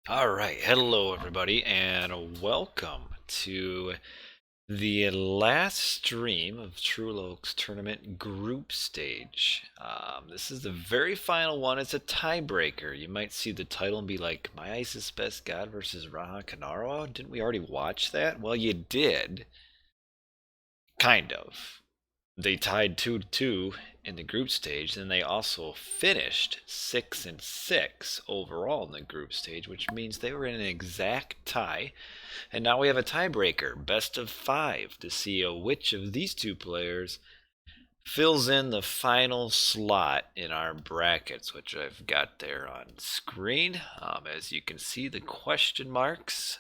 All right, hello everybody, and welcome to the last stream of True Oak's tournament group stage. This is the very final one. It's a tiebreaker. You might see the title and be like, "MyIsisBestGod versus Rahakanariwa." Didn't we already watch that? Well, you did, kind of. They tied 2-2 in the group stage, and they also finished 6-6 overall in the group stage, which means they were in an exact tie. And now we have a tiebreaker, best of 5, to see which of these two players fills in the final slot in our brackets, which I've got there on screen. As you can see, the question marks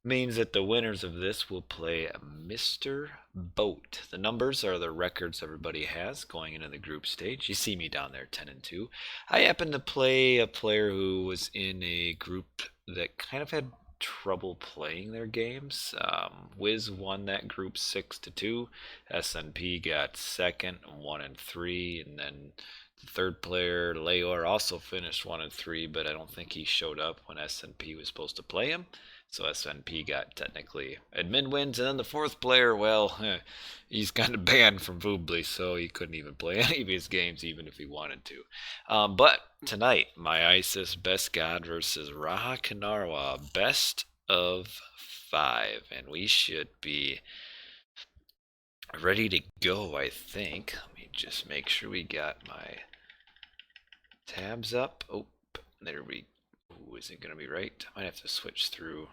means that the winners of this will play Mr. Boat. The numbers are the records everybody has going into the group stage. You see me down there, 10-2. I happen to play a player who was in a group that kind of had trouble playing their games. Wiz won that group 6-2. SNP got second, 1-3, and then the third player, Leor, also finished 1-3, but I don't think he showed up when SNP was supposed to play him. So SNP got technically admin wins, and then the fourth player, well, he's kind of banned from Voobly, so he couldn't even play any of his games, even if he wanted to. But tonight, MyIsisBestGod versus Rahakanariwa, best of 5, and we should be ready to go, I think. Let me just make sure we got my tabs up. Oh, there we. Ooh, is it gonna be right? I might have to switch through.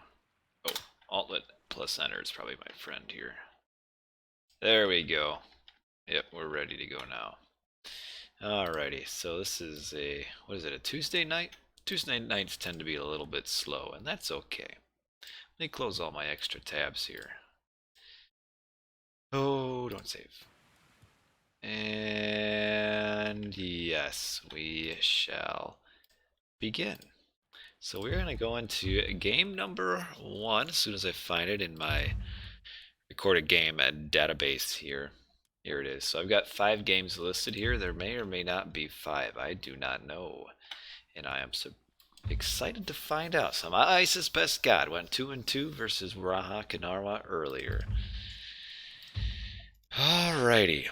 Oh, Alt plus Enter is probably my friend here. There we go. Yep, we're ready to go now. Alrighty, so this is a, what is it, a Tuesday night? Tuesday nights tend to be a little bit slow, and that's okay. Let me close all my extra tabs here. Oh, don't save. And yes, we shall begin. So we're going to go into game number 1 as soon as I find it in my recorded game database here. Here it is. So I've got 5 games listed here. There may or may not be 5. I do not know. And I am so excited to find out. So MyIsisBestGod went 2-2 versus Rahakanariwa earlier. Alrighty.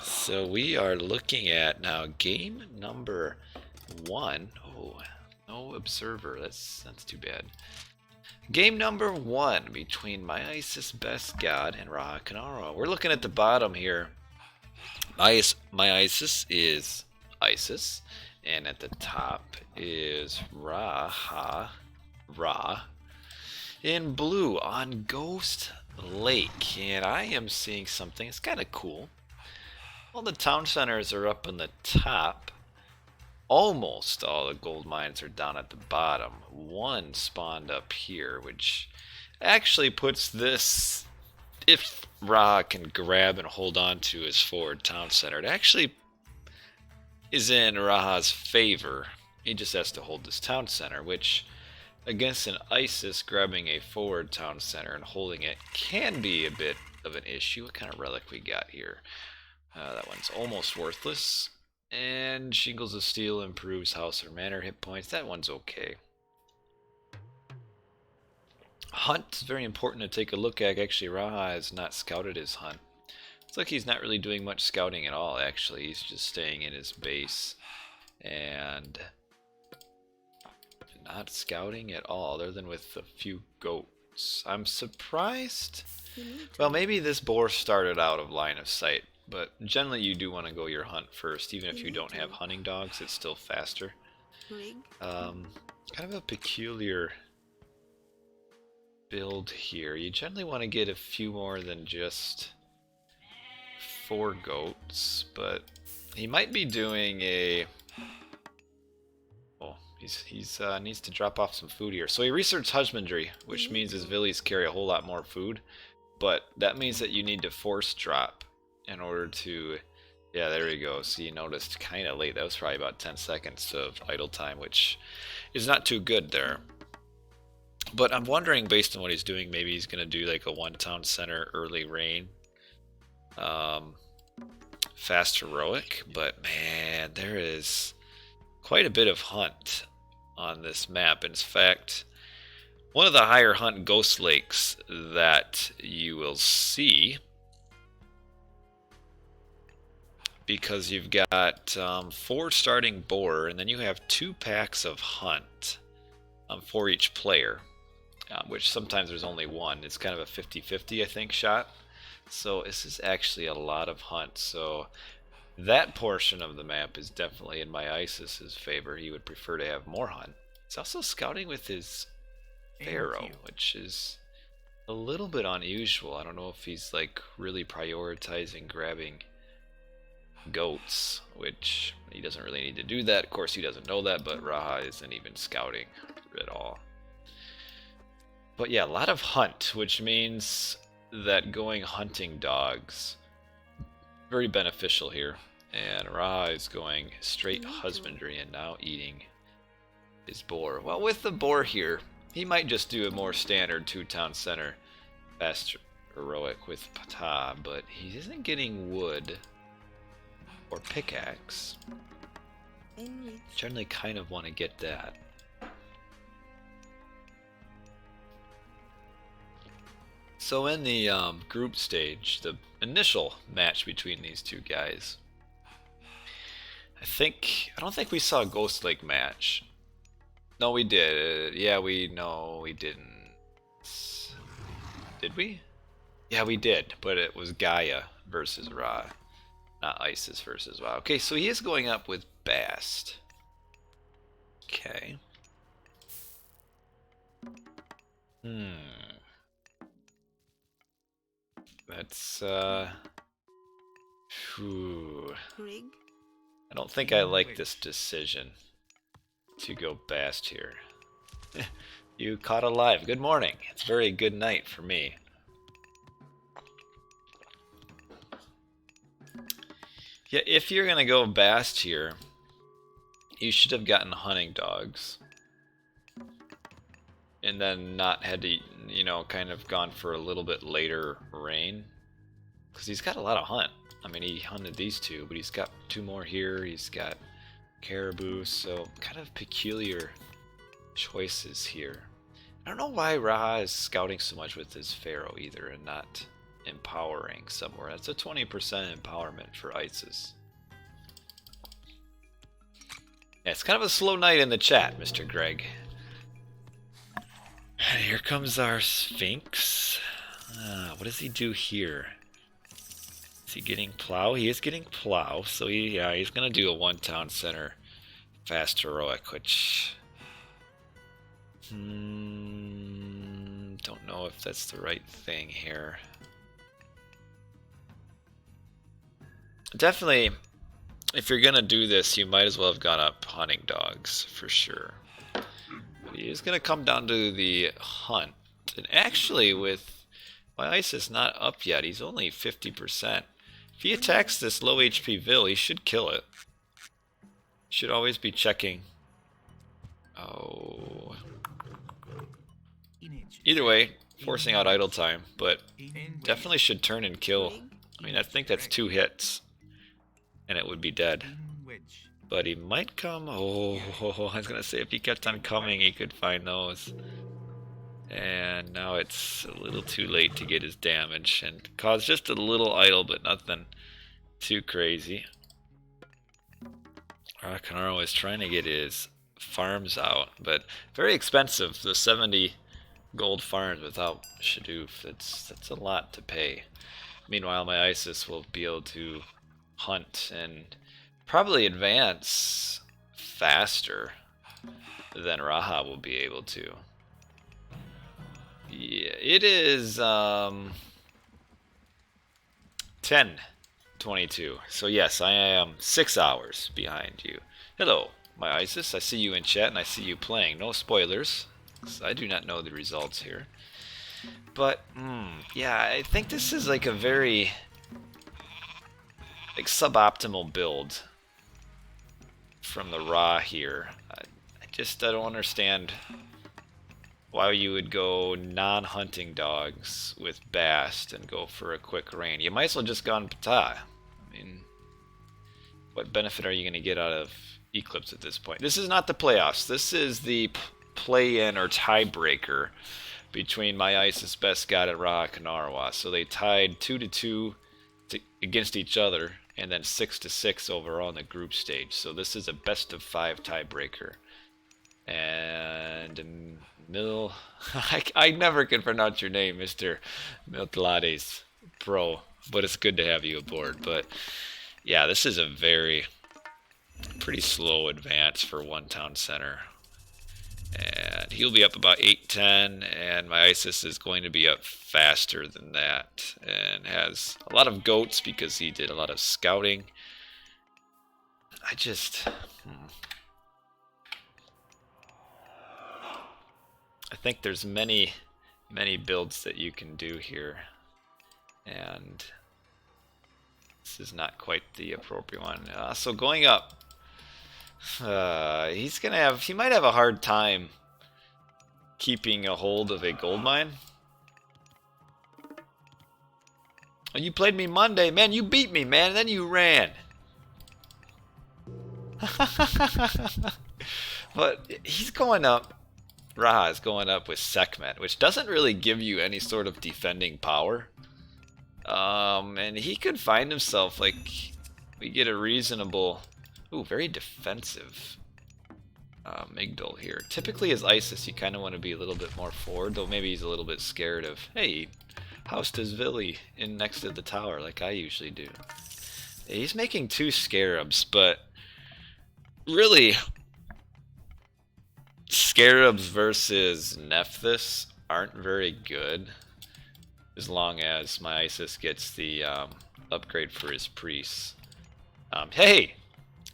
So we are looking at now game number 1. Oh, no observer. That's too bad. Game number 1 between MyIsisBestGod and Rahakanariwa. We're looking at the bottom here. MyIsis is Isis, and at the top is Ra in blue on Ghost Lake. And I am seeing something. It's kind of cool. All the town centers are up in the top. Almost all the gold mines are down at the bottom. One spawned up here, which actually puts this, if Ra can grab and hold on to his forward town center, it actually is in Raha's favor. He just has to hold this town center, which against an Isis grabbing a forward town center and holding it can be a bit of an issue. What kind of relic we got here? That one's almost worthless. And Shingles of Steel improves house or manor hit points. That one's okay. Hunt is very important to take a look at. Actually, Raha has not scouted his hunt. It's like he's not really doing much scouting at all, actually. He's just staying in his base. And not scouting at all, other than with a few goats. I'm surprised. Well, maybe this boar started out of line of sight. But generally you do want to go your hunt first. Even if you don't have hunting dogs, it's still faster. Kind of a peculiar build here. You generally want to get a few more than just 4 goats, but he might be doing a... Oh, he's needs to drop off some food here. So he researched husbandry, which means his villies carry a whole lot more food. But that means that you need to force drop in order to, yeah, there you go. See, you noticed kind of late. That was probably about 10 seconds of idle time, which is not too good there. But I'm wondering, based on what he's doing, maybe he's going to do like a 1 town center early rain. Fast heroic, but man, there is quite a bit of hunt on this map. In fact, one of the higher hunt ghost lakes that you will see, because you've got 4 starting boar, and then you have 2 packs of hunt for each player, which sometimes there's only one. It's kind of a 50-50, I think, shot. So this is actually a lot of hunt. So that portion of the map is definitely in MyIsis's favor. He would prefer to have more hunt. He's also scouting with his Pharaoh, which is a little bit unusual. I don't know if he's like really prioritizing grabbing goats, which he doesn't really need to do that. Of course, he doesn't know that, but Raha isn't even scouting at all. But yeah, a lot of hunt, which means that going hunting dogs, very beneficial here. And Raha is going straight husbandry and now eating his boar. Well, with the boar here, he might just do a more standard 2-town center fast heroic with Ptah, but he isn't getting wood or pickaxe. Generally kind of want to get that. So in the group stage, the initial match between these two guys, I don't think we saw a Ghost Lake match. No, we did. No, we didn't. Did we? Yeah, we did, but it was Gaia versus Ra, not Isis versus Ra. Okay, so he is going up with Bast. Okay. That's, whew. I don't think I like this decision to go Bast here. You caught alive. Good morning. It's very good night for me. Yeah, if you're gonna go Bast here, you should have gotten hunting dogs. And then not had to, you know, kind of gone for a little bit later rain. Because he's got a lot of hunt. I mean, he hunted these two, but he's got 2 more here. He's got caribou, so kind of peculiar choices here. I don't know why Raha is scouting so much with his Pharaoh either and not empowering somewhere. That's a 20% empowerment for Isis. Yeah, it's kind of a slow night in the chat, Mr. Greg. And here comes our Sphinx. What does he do here? Is he getting plow? He is getting plow, so he's gonna do a 1-town center fast heroic, which don't know if that's the right thing here. Definitely, if you're gonna do this, you might as well have gone up hunting dogs for sure. But he is gonna come down to the hunt, and actually with MyIsis not up yet, he's only 50%. If he attacks this low HP Vil, he should kill it. Should always be checking. Oh. Either way, forcing out idle time, but definitely should turn and kill. I mean, I think that's 2 hits, and it would be dead. But he might come. Oh, I was gonna say if he kept on coming, he could find those. And now it's a little too late to get his damage, and cause just a little idle, but nothing too crazy. Rahakanariwa is trying to get his farms out, but very expensive. The 70 gold farms without Shadoof, that's a lot to pay. Meanwhile, MyIsis will be able to hunt and probably advance faster than Raha will be able to. Yeah, it is 10:22. So yes, I am 6 hours behind you. Hello, MyIsis. I see you in chat and I see you playing. No spoilers, 'cause I do not know the results here. But yeah, I think this is like a very suboptimal build from the Ra here. I don't understand why you would go non-hunting dogs with Bast and go for a quick rain. You might as well just gone Ptah. I mean, what benefit are you going to get out of Eclipse at this point. This is not the playoffs. This is the play-in or tiebreaker between MyIsisBestGod and Rahakanariwa. So they tied 2-2 against each other, and then 6-6 overall in the group stage. So this is a best-of-5 tiebreaker. And I never can pronounce your name, Mr. Miltlades Pro, but it's good to have you aboard. But yeah, this is a pretty slow advance for one town center. And he'll be up about 8-10, and MyIsis is going to be up faster than that, and has a lot of goats because he did a lot of scouting. I think there's many builds that you can do here, and this is not quite the appropriate one. So going up, he might have a hard time keeping a hold of a gold mine. Oh, you played me Monday, man. You beat me, man. And then you ran. But he's going up. Raha is going up with Sekhmet, which doesn't really give you any sort of defending power. And he could find himself, like, we get a reasonable, ooh, very defensive Migdal here. Typically as Isis, you kind of want to be a little bit more forward, though maybe he's a little bit scared of, hey, housed his Villi in next to the tower like I usually do. He's making 2 scarabs, but really, scarabs versus Nephthys aren't very good as long as MyIsis gets the upgrade for his priests. Hey!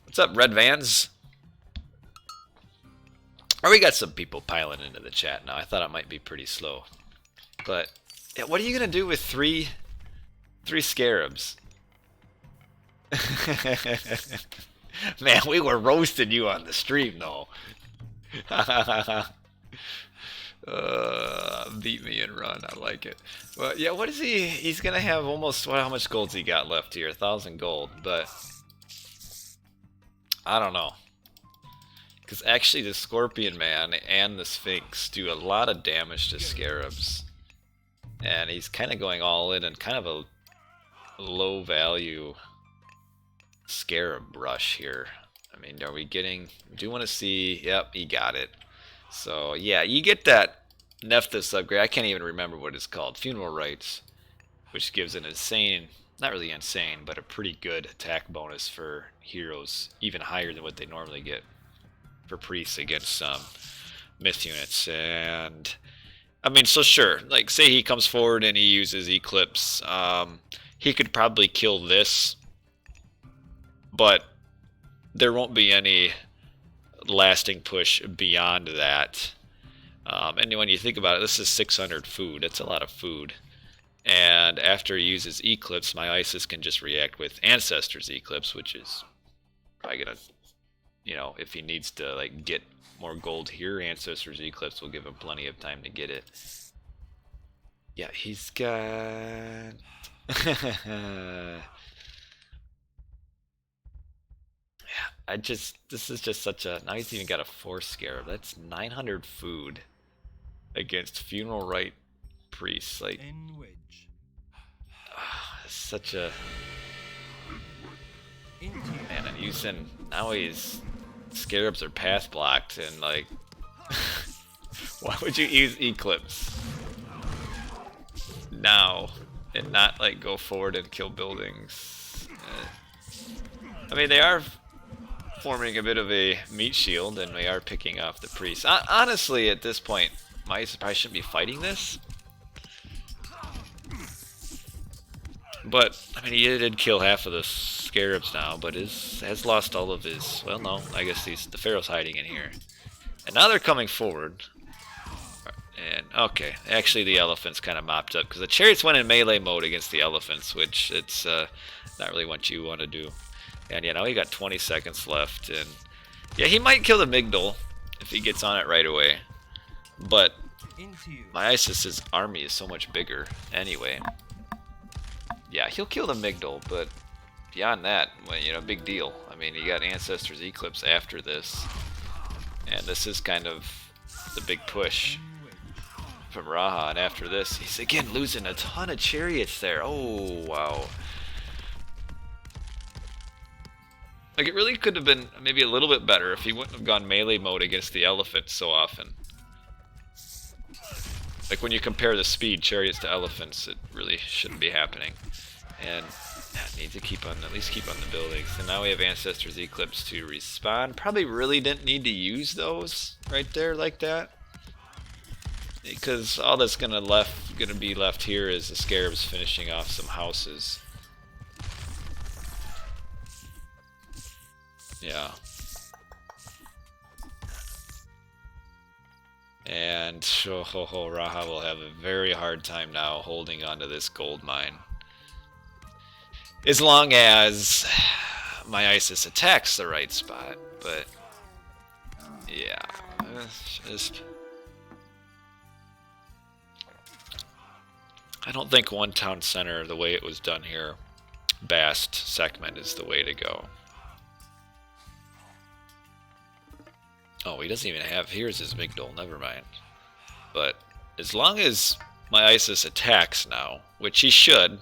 What's up, Red Vans? Oh, we got some people piling into the chat now. I thought it might be pretty slow. But, yeah, what are you going to do with three scarabs? Man, we were roasting you on the stream, though. Beat me and run. I like it. But yeah, what is he? He's gonna have almost how much gold's he got left here? 1,000 gold. But I don't know, because actually the Scorpion Man and the Sphinx do a lot of damage to scarabs, and he's kind of going all in and kind of a low value scarab rush here. I mean, are we getting? We do want to see. Yep, he got it. So yeah, you get that Nephthys upgrade. I can't even remember what it's called. Funeral Rites, which gives an insane, not really insane, but a pretty good attack bonus for heroes, even higher than what they normally get for priests against some myth units. And I mean, so sure, like say he comes forward and he uses Eclipse, he could probably kill this, but there won't be any lasting push beyond that. And when you think about it, this is 600 food. That's a lot of food. And after he uses Eclipse, MyIsis can just react with Ancestor's Eclipse, which is probably gonna, you know, if he needs to like get more gold here, Ancestor's Eclipse will give him plenty of time to get it. Yeah, he's got this is just such a, now he's even got a 4 scarab. That's 900 food against Funeral Rite priests. Like, such a, man, and using, now he's, scarabs are path blocked, and like, why would you use Eclipse now and not like go forward and kill buildings? I mean, they are forming a bit of a meat shield, and we are picking off the priests. Honestly, at this point, MyIsis probably shouldn't be fighting this. But, I mean, he did kill half of the scarabs now, but has lost all of his, well, no, I guess the Pharaoh's hiding in here. And now they're coming forward. And, okay, actually the elephants kind of mopped up, because the chariots went in melee mode against the elephants, which it's not really what you want to do. And yeah, now he got 20 seconds left, and yeah, he might kill the Migdal if he gets on it right away. But MyIsis's army is so much bigger anyway. Yeah, he'll kill the Migdal, but beyond that, well, you know, big deal. I mean, you got Ancestors Eclipse after this, and this is kind of the big push from Raha, and after this, he's again losing a ton of chariots there. Oh, wow. Like, it really could have been maybe a little bit better if he wouldn't have gone melee mode against the elephants so often. Like, when you compare the speed, chariots to elephants, it really shouldn't be happening. And need to keep on, at least keep on the buildings. And now we have Ancestors Eclipse to respawn. Probably really didn't need to use those right there like that, because all that's gonna be left here is the scarabs finishing off some houses. Yeah. And Raha will have a very hard time now holding onto this gold mine. As long as MyIsis attacks the right spot, but yeah, I don't think one town center, the way it was done here, Bast segment, is the way to go. Oh, he doesn't even have, here's his Migdol, never mind. But as long as MyIsis attacks now, which he should,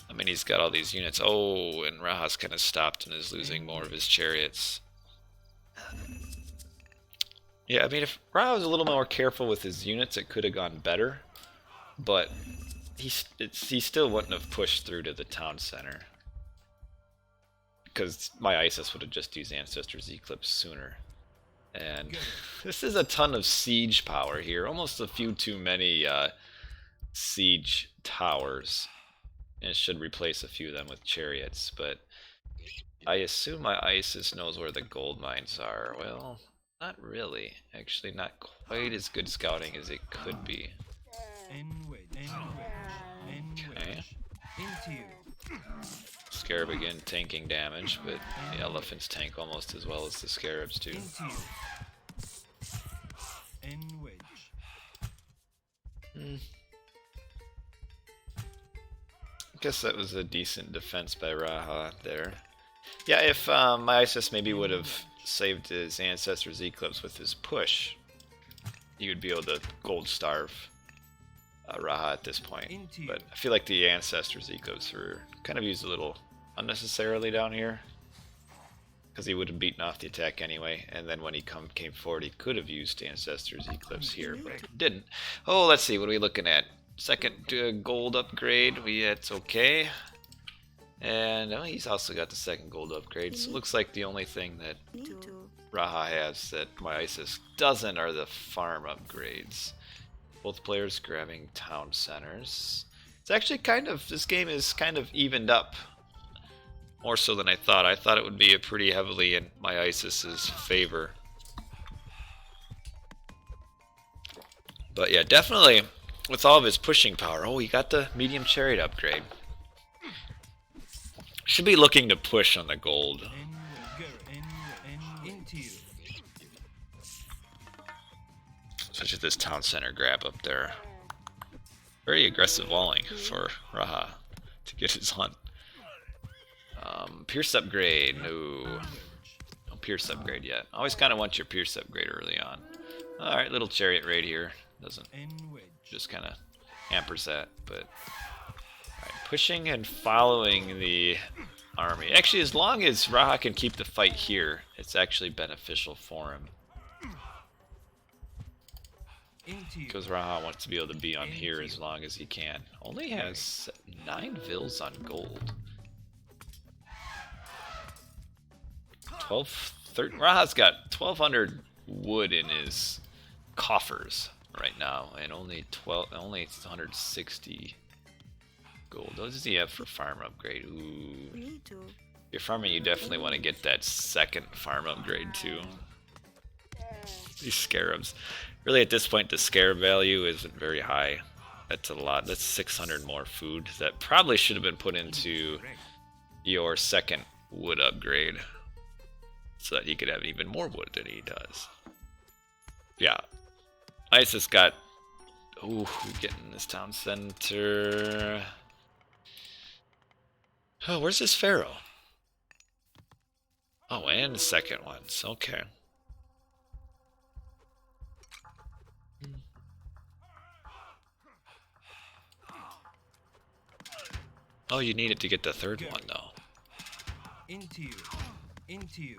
I mean, he's got all these units. Oh, and Raha's kind of stopped and is losing more of his chariots. Yeah, I mean, if Raha was a little more careful with his units, it could have gone better. But he still wouldn't have pushed through to the town center, because MyIsis would have just used Ancestors Eclipse sooner. And this is a ton of siege power here. Almost a few too many siege towers. And it should replace a few of them with chariots, but I assume MyIsis knows where the gold mines are. Well, not really. Actually, not quite as good scouting as it could be. Okay. Scarab again tanking damage, but the elephants tank almost as well as the scarabs do. Guess that was a decent defense by Raha there. Yeah, if MyIsis maybe would have saved his Ancestors Eclipse with his push, he would be able to gold starve Raha at this point. But I feel like the Ancestors Eclipse were kind of used a little unnecessarily down here, because he would have beaten off the attack anyway, and then when he came forward he could have used Ancestors Eclipse here, but didn't. Oh, let's see, what are we looking at? Second gold upgrade, it's okay. And oh, he's also got the second gold upgrade, so it looks like the only thing that Raha has that MyIsis doesn't are the farm upgrades. Both players grabbing town centers. It's actually kind of, this game is kind of evened up more so than I thought. I thought it would be a pretty heavily in MyIsis's favor. But yeah, definitely with all of his pushing power. Oh, he got the medium chariot upgrade. Should be looking to push on the gold. Such as this town center grab up there. Very aggressive walling for Raha to get his hunt. Pierce upgrade, no Pierce upgrade yet. Always kind of want your Pierce upgrade early on. Alright, little chariot raid here. Doesn't, just kind of hampers that, but alright, pushing and following the army. Actually, as long as Raha can keep the fight here, it's actually beneficial for him. Because Raha wants to be able to be on here as long as he can. Only has 9 vills on gold. Raha's got 1,200 wood in his coffers right now, and only 160 gold. What does he have for farm upgrade? Ooh. If you're farming, you definitely want to get that second farm upgrade too. These scarabs. Really, at this point, the scarab value isn't very high. That's a lot. That's 600 more food. That probably should have been put into your second wood upgrade, so that he could have even more wood than he does. Yeah. Isis got... Ooh, getting this town center. Oh, where's this pharaoh? Oh, and second ones. Okay. Oh, you need it to get the third one, though. Into you. Into you.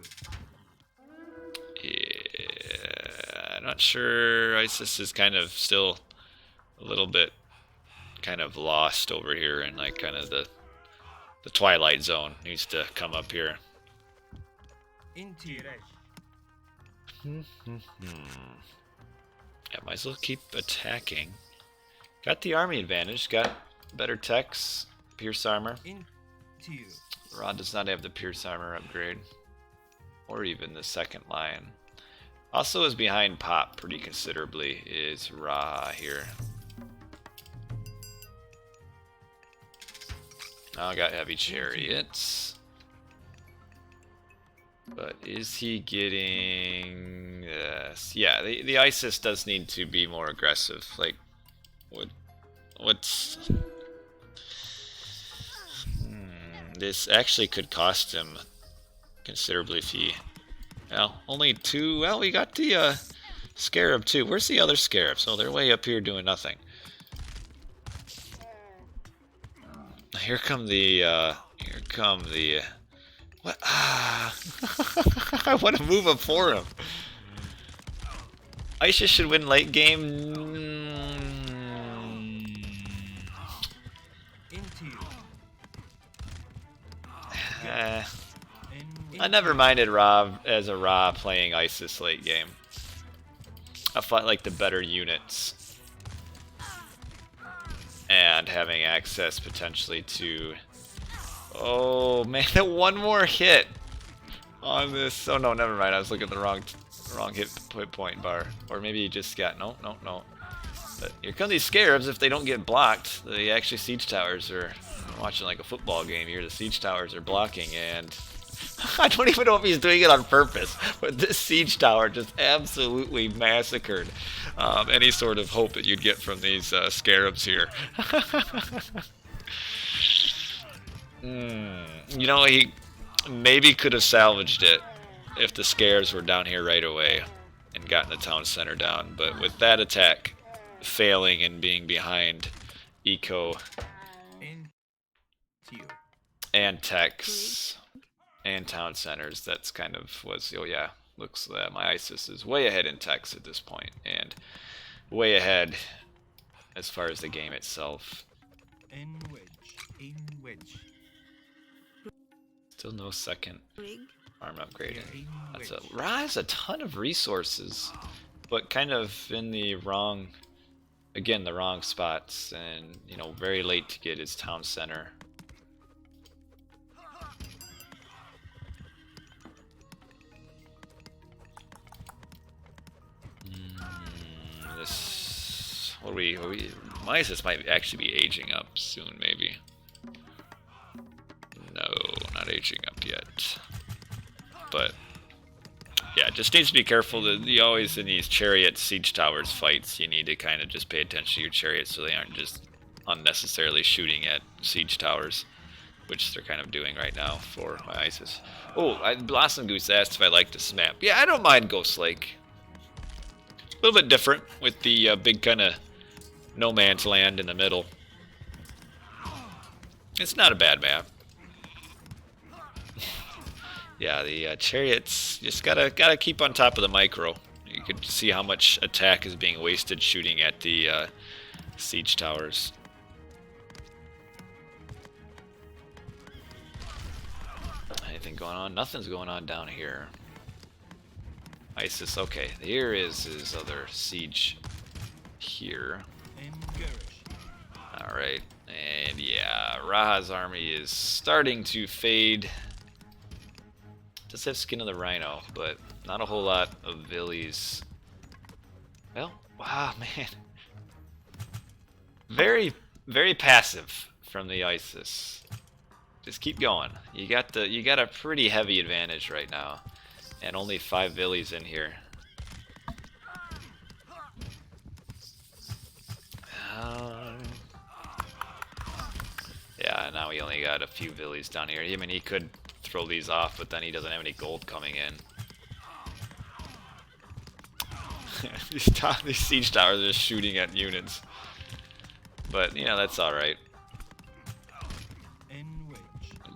Yeah, I'm not sure. Isis is kind of still a little bit kind of lost over here in like kind of the Twilight Zone. Needs to come up here. Into you. Yeah, might as well keep attacking. Got the army advantage. Got better techs. Pierce armor. Into you. Ra does not have the Pierce armor upgrade. Or even the second line. Also is behind Pop pretty considerably is Ra here. Now got heavy chariots. But is he getting this? Yeah, the Isis does need to be more aggressive. Like, what's... This actually could cost him considerably if he... Well, only two... Well, we got the Scarab too. Where's the other Scarabs? Oh, they're way up here doing nothing. Here come the... What? Ah! I want to move up for him. Isis should win late game. I never minded Ra as a Ra playing Isis late game. I felt like the better units and having access potentially to. Oh man, one more hit on this. Oh no, never mind. I was looking at the wrong hit point bar, or maybe he just got no. But here come these Scarabs. If they don't get blocked, the actually siege towers are watching like a football game here. The siege towers are blocking, and I don't even know if he's doing it on purpose. But this siege tower just absolutely massacred any sort of hope that you'd get from these Scarabs here. You know, he maybe could have salvaged it if the Scarabs were down here right away and gotten the town center down. But with that attack failing and being behind Eco and techs and town centers, that's kind of was, oh yeah, looks that my Isis is way ahead in techs at this point and way ahead as far as the game itself. In wedge. Still no second arm upgrading. Ra has a ton of resources, but kind of in the wrong, again, the wrong spots, and you know, very late to get his town center. This, what are we? MyIsis might actually be aging up soon, maybe. No, not aging up yet. But yeah, just needs to be careful that you always in these chariot siege towers fights, you need to kind of just pay attention to your chariots so they aren't just unnecessarily shooting at siege towers, which they're kind of doing right now for MyIsis. Oh, Blossom Goose asked if I like this map. Yeah, I don't mind Ghost Lake. A little bit different with the big kind of no man's land in the middle. It's not a bad map. Yeah, the chariots just gotta keep on top of the micro. You could see how much attack is being wasted shooting at the siege towers. Anything going on? Nothing's going on down here. Isis, okay. Here is his other siege here. Alright, and yeah, Raha's army is starting to fade. Does have Skin of the Rhino, but not a whole lot of Villies. Well, wow, man. Very, very passive from the Isis. Just keep going. You got a pretty heavy advantage right now, and only 5 Villies in here. Yeah, now we only got a few Villies down here. I mean, he could throw these off, but then he doesn't have any gold coming in. These siege towers are just shooting at units. But, you know, that's alright.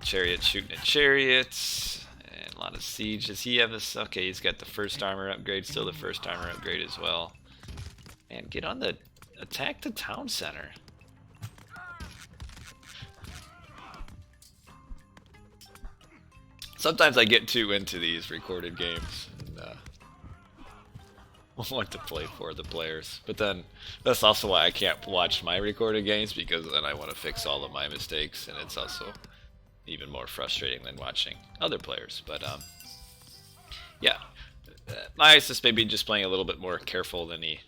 Chariot shooting at chariots. And a lot of siege. Does he have this? Okay, he's got the first armor upgrade. Still the first armor upgrade as well. And get on the... Attack the town center. Sometimes I get too into these recorded games. And, want to play for the players, but then that's also why I can't watch my recorded games, because then I want to fix all of my mistakes, and it's also even more frustrating than watching other players. But yeah, MyIsis maybe just playing a little bit more careful than he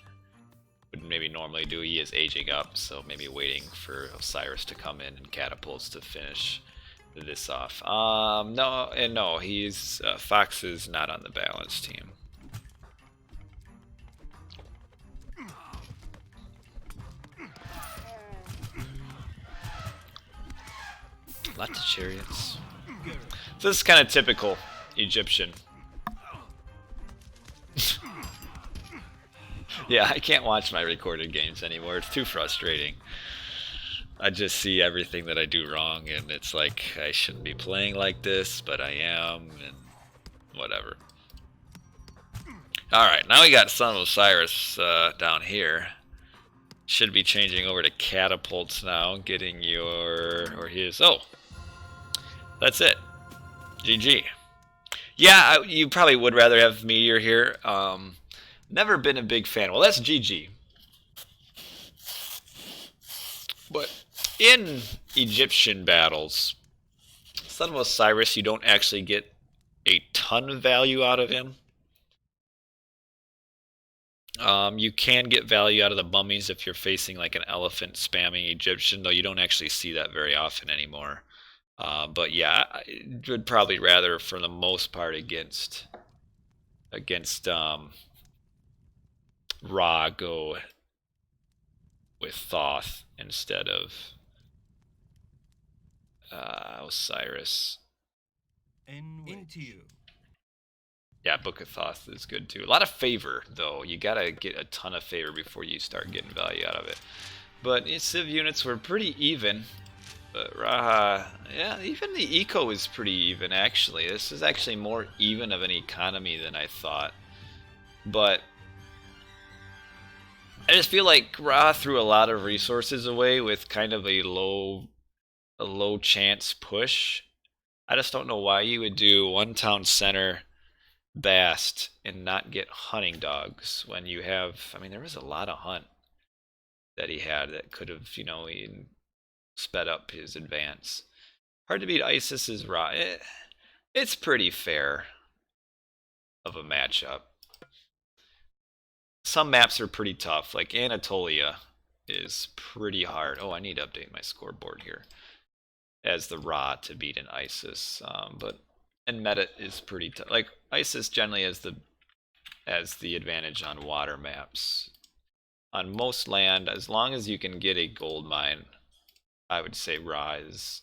would maybe normally do. He is aging up, so maybe waiting for Osiris to come in and catapults to finish this off. No, he's Fox is not on the balance team. Lots of chariots. So this is kind of typical Egyptian. Yeah, I can't watch my recorded games anymore. It's too frustrating. I just see everything that I do wrong, and it's like I shouldn't be playing like this, but I am, and whatever. Alright, now we got Son of Osiris down here. Should be changing over to catapults now, getting your... or his... oh! That's it. GG. Yeah, you probably would rather have Meteor here. Never been a big fan. Well, that's GG. But in Egyptian battles, Son of Osiris, you don't actually get a ton of value out of him. You can get value out of the mummies if you're facing like an elephant spamming Egyptian, though you don't actually see that very often anymore. But yeah, I would probably rather, for the most part, against Ra go with Thoth instead of Osiris. Into you. Yeah, Book of Thoth is good too. A lot of favor, though. You gotta get a ton of favor before you start getting value out of it. But Civ units were pretty even. But Raha, yeah, even the eco is pretty even, actually. This is actually more even of an economy than I thought. But I just feel like Raha threw a lot of resources away with kind of a low chance push. I just don't know why you would do one town center Bast and not get hunting dogs when you have... I mean, there was a lot of hunt that he had that could have, you know, sped up his advance. Hard to beat Isis is Ra. It's pretty fair of a matchup. Some maps are pretty tough, like Anatolia is pretty hard. Oh, I need to update my scoreboard here as the Ra to beat an Isis. And Medit is pretty tough. Like Isis generally has the advantage on water maps. On most land, as long as you can get a gold mine, I would say Ra is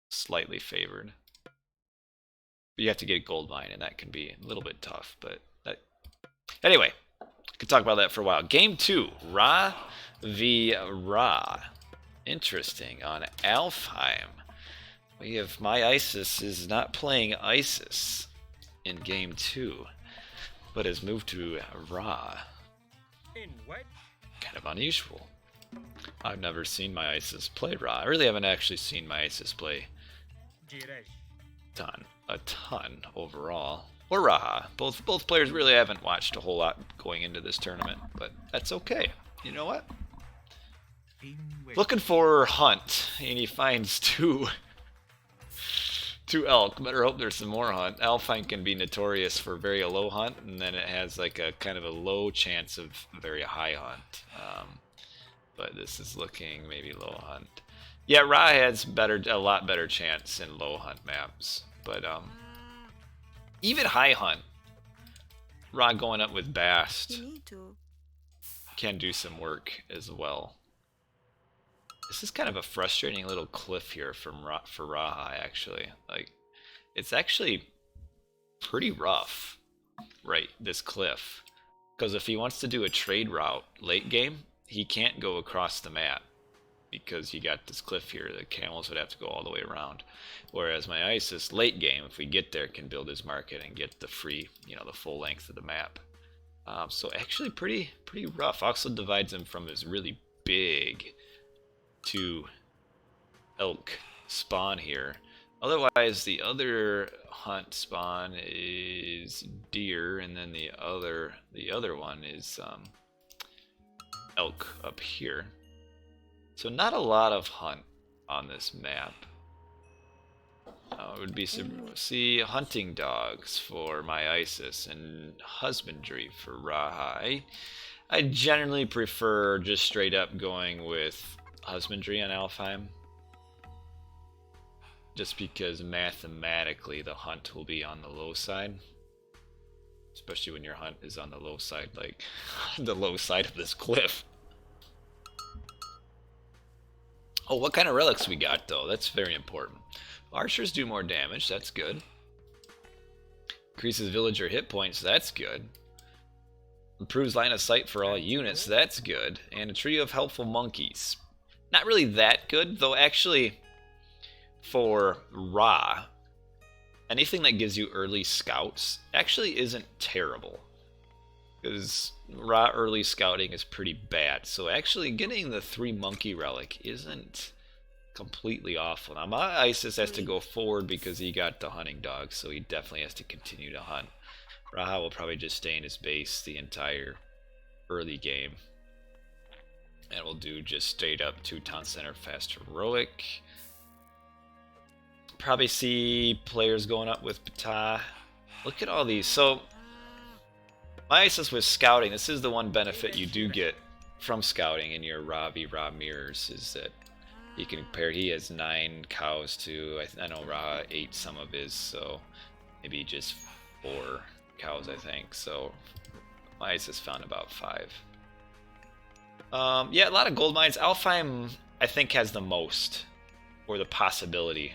slightly favored. But you have to get a gold mine, and that can be a little bit tough. But anyway, I could talk about that for a while. Game 2, Ra v Ra. Interesting. On Alfheim, we have MyIsis is not playing Isis in Game 2, but has moved to Ra. In wedge. Kind of unusual. I've never seen MyIsis play Ra. I really haven't actually seen MyIsis play a ton overall. Or Raha. Both players really haven't watched a whole lot going into this tournament, but that's okay. You know what? Looking for Hunt, and he finds two elk. Better hope there's some more Hunt. Alfheim can be notorious for very low Hunt, and then it has like a kind of a low chance of very high Hunt. But this is looking maybe low Hunt. Yeah, Ra has a lot better chance in low Hunt maps, but even high Hunt, Ra going up with Bast can do some work as well. This is kind of a frustrating little cliff here for Raha, actually. Like, it's actually pretty rough, right, this cliff. Because if he wants to do a trade route late game, he can't go across the map because you got this cliff here. The camels would have to go all the way around. Whereas my Isis late game, if we get there, can build his market and get the free, the full length of the map. So actually pretty rough. Also divides him from his really big 2 elk spawn here. Otherwise, the other hunt spawn is deer, and then the other one is elk up here. So not a lot of hunt on this map. It would be hunting dogs for my Isis and husbandry for Raha. I generally prefer just straight up going with husbandry on Alfheim, just because mathematically the hunt will be on the low side, especially when your hunt is on the low side, like the low side of this cliff. Oh, what kind of relics we got though? That's very important. Archers do more damage, that's good. Increases villager hit points, that's good. Improves line of sight for all units, that's good. And a trio of helpful monkeys. Not really that good, though actually for Ra, anything that gives you early scouts actually isn't terrible. Because Ra early scouting is pretty bad. So actually getting the 3 monkey relic isn't completely awful. Now my Isis has to go forward because he got the hunting dog, so he definitely has to continue to hunt. Raha will probably just stay in his base the entire early game. And we'll do just straight up 2 town center fast heroic. Probably see players going up with Ptah. Look at all these. So my Isis with scouting, this is the one benefit you do get from scouting in your Ra mirrors, is that he can compare. He has 9 cows to, I know Ra ate some of his, so maybe just 4 cows, I think. So my Isis found about 5. Yeah, a lot of gold mines. Alfheim, I think, has the most, or the possibility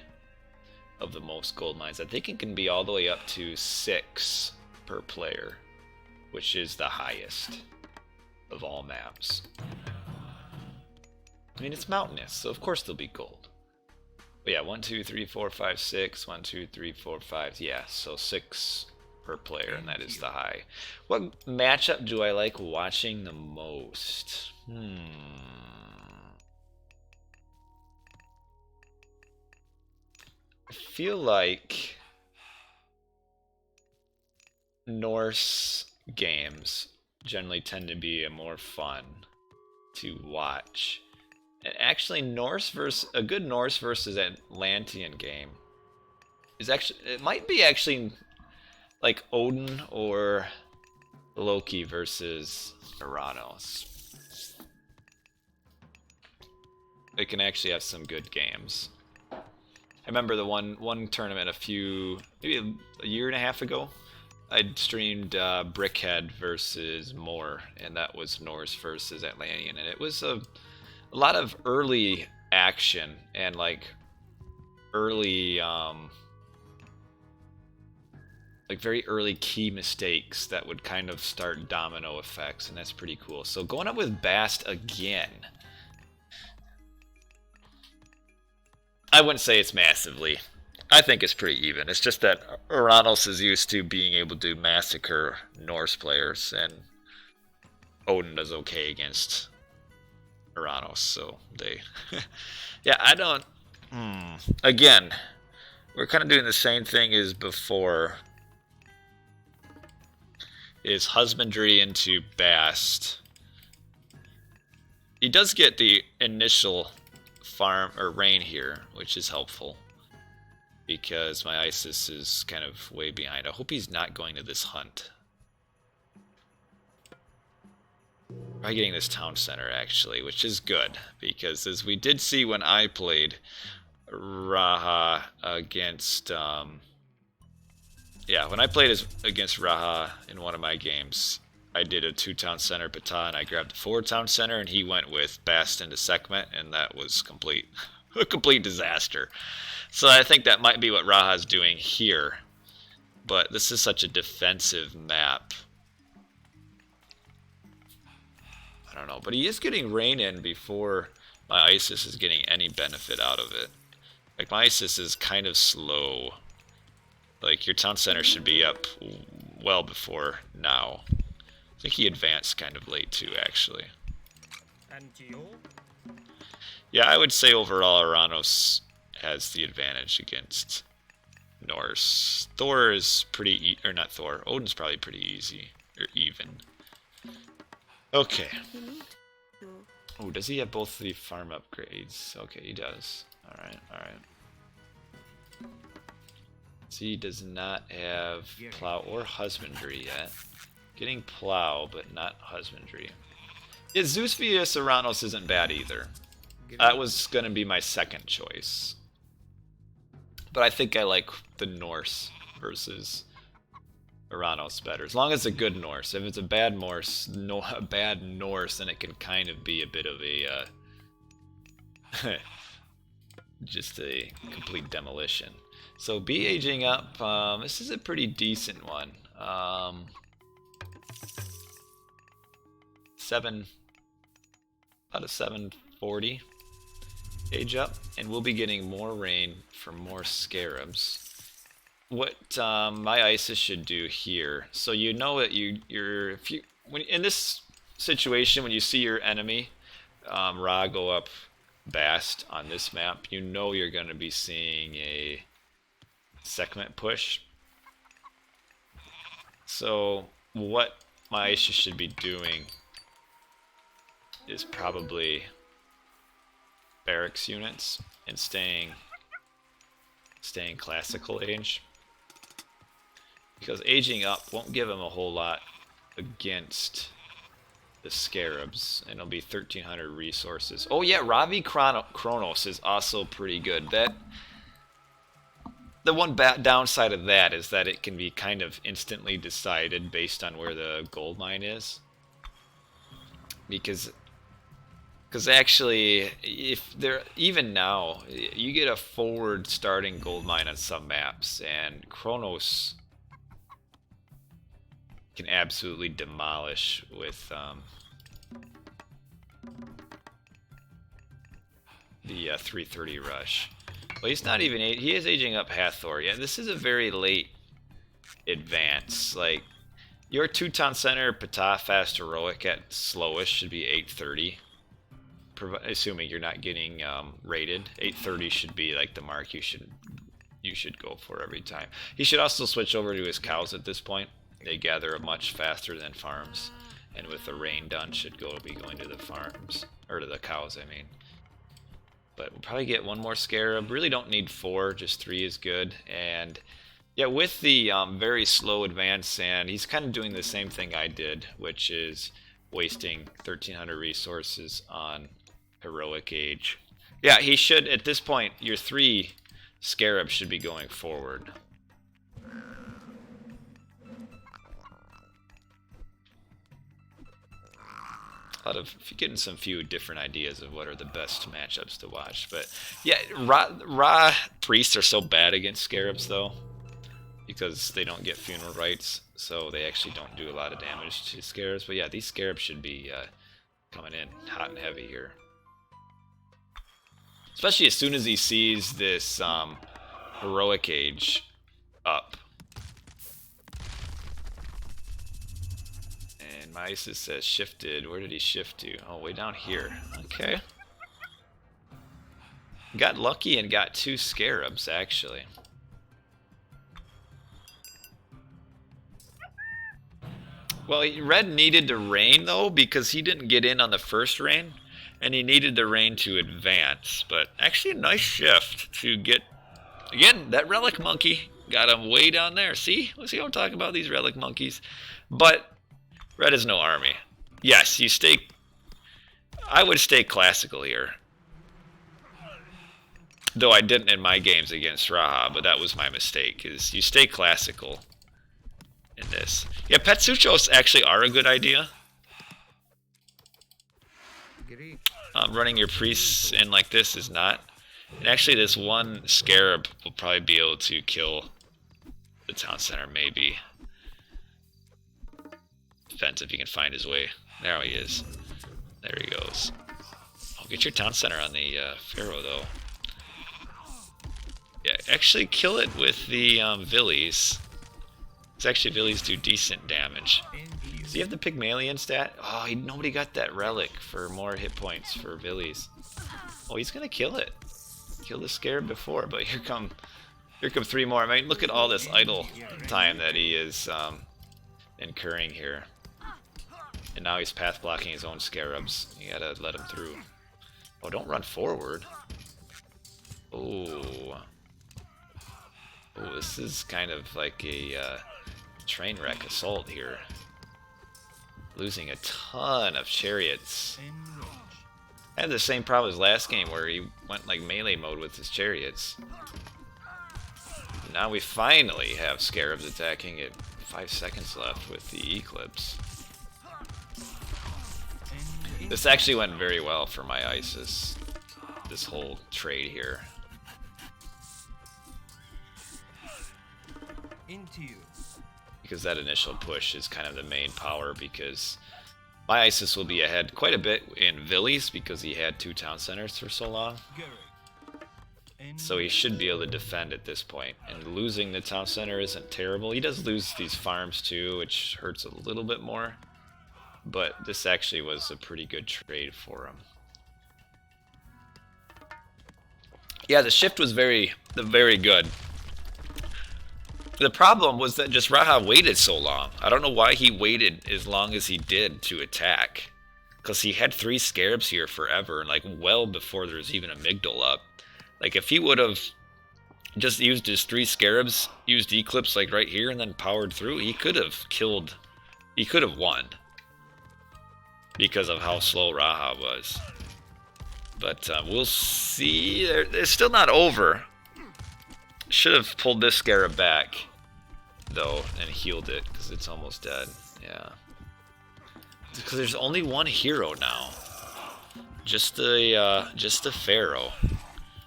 of the most gold mines. I think it can be all the way up to 6 per player, which is the highest of all maps. I mean, it's mountainous, so of course there'll be gold. But yeah, 1, 2, 3, 4, 5, 6. 1, 2, 3, 4, 5. Yeah, so 6 per player, and that is the high. What matchup do I like watching the most? I feel like Norse games generally tend to be more fun to watch. And actually, a good Norse versus Atlantean game is actually, it might be actually like Odin or Loki versus Kronos. It can actually have some good games. I remember the one tournament maybe a year and a half ago, I streamed Brickhead versus Moore, and that was Norse versus Atlantean, and it was a lot of early action and like early like very early key mistakes that would kind of start domino effects, and that's pretty cool. So going up with Bast again, I wouldn't say it's massively. I think it's pretty even. It's just that Kronos is used to being able to massacre Norse players, and Odin does okay against Kronos, so they... yeah, I don't... Again, we're kind of doing the same thing as before. Is husbandry into Bast. He does get the initial farm or rain here, which is helpful, because my Isis is kind of way behind. I hope he's not going to this hunt. Probably getting this town center, actually, which is good, because as we did see when I played Raha against... yeah, when I played against Raha in one of my games, I did a 2-town center Ptah, and I grabbed the 4-town center, and he went with Bast into Sekhmet, and that was complete. a complete disaster. So I think that might be what Raha's doing here. But this is such a defensive map. I don't know. But he is getting rain in before my Isis is getting any benefit out of it. Like, my Isis is kind of slow. Like, your town center should be up well before now. I think he advanced kind of late too, actually. And you? Yeah, I would say overall Kronos has the advantage against Norse. Thor is pretty or not Thor. Odin's probably pretty easy or even. Okay. Oh, does he have both the farm upgrades? Okay, he does. All right, all right. So he does not have plow or husbandry yet. Getting plow, but not husbandry. Yeah, Zeus vs Kronos isn't bad either. That was going to be my second choice. But I think I like the Norse versus Kronos better. As long as it's a good Norse. If it's a bad Norse, then it can kind of be a bit of a just a complete demolition. So be aging up. This is a pretty decent one. About a 740 age up, and we'll be getting more rain for more scarabs. What my Isis should do here, so you know that when in this situation, when you see your enemy Ra go up Bast on this map, you know you're going to be seeing a segment push. So what my Isis should be doing is probably barracks units and staying classical age, because aging up won't give him a whole lot against the scarabs, and it'll be 1300 resources. Oh yeah, Ravi Kronos is also pretty good. The one downside of that is that it can be kind of instantly decided based on where the gold mine is, because actually, if they're even now, you get a forward starting gold mine on some maps, and Kronos can absolutely demolish with the 330 rush. Well, he's not even he is aging up Hathor. Yeah, this is a very late advance. Like, your Teuton Center Ptah Fast Heroic at slowest should be 830. Assuming you're not getting raided, 830 should be like the mark you should go for every time. He should also switch over to his cows at this point. They gather much faster than farms, and with the rain done, should be going to the farms or to the cows, I mean. But we'll probably get one more scarab. Really don't need 4, just 3 is good. And yeah, with the very slow advance, and he's kind of doing the same thing I did, which is wasting 1300 resources on heroic age. Yeah, he should, at this point, your 3 scarabs should be going forward. If you're getting some few different ideas of what are the best matchups to watch. But yeah, Ra priests are so bad against scarabs though, because they don't get funeral rites, so they actually don't do a lot of damage to scarabs. But yeah, these scarabs should be coming in hot and heavy here. Especially as soon as he sees this heroic age up. And my Isis says shifted. Where did he shift to? Oh, way down here. Okay. Got lucky and got 2 scarabs, actually. Well, Red needed to rain, though, because he didn't get in on the first rain. And he needed the rain to advance. But actually a nice shift to get... Again, that relic monkey got him way down there. See? Let's see what I'm talking about, these relic monkeys. But Red has no army. Yes, you stay... I would stay classical here. Though I didn't in my games against Raha, but that was my mistake, is you stay classical in this. Yeah, Petsuchos actually are a good idea. Running your priests in like this is not. And actually, this one scarab will probably be able to kill the town center, maybe. Depends if he can find his way. There he is. There he goes. Oh, get your town center on the Pharaoh, though. Yeah, actually kill it with the Villies. Because actually Villies do decent damage. Does he have the Pygmalion stat? Oh, nobody got that relic for more hit points for Villies. Oh, he's gonna kill it. Killed the scarab before, but here come 3 more. I mean, look at all this idle time that he is incurring here. And now he's path blocking his own scarabs. You gotta let him through. Oh, don't run forward. Oh. Oh, this is kind of like a train wreck assault here. Losing a ton of chariots. I had the same problem as last game where he went like melee mode with his chariots. Now we finally have scarabs attacking at 5 seconds left with the eclipse. This actually went very well for my Isis, this whole trade here. Because that initial push is kind of the main power, because my Isis will be ahead quite a bit in Villies because he had 2 town centers for so long. So he should be able to defend at this point. And losing the town center isn't terrible. He does lose these farms too, which hurts a little bit more. But this actually was a pretty good trade for him. Yeah, the shift was very good. The problem was that just Raha waited so long. I don't know why he waited as long as he did to attack. Because he had 3 scarabs here forever, and like well before there was even a Migdal up. Like if he would have just used his 3 scarabs, used Eclipse like right here, and then powered through, he could have killed, he could have won. Because of how slow Raha was. But we'll see. It's still not over. Should have pulled this scarab back, though, and healed it, because it's almost dead. Yeah. Because there's only one hero now. Just the Pharaoh.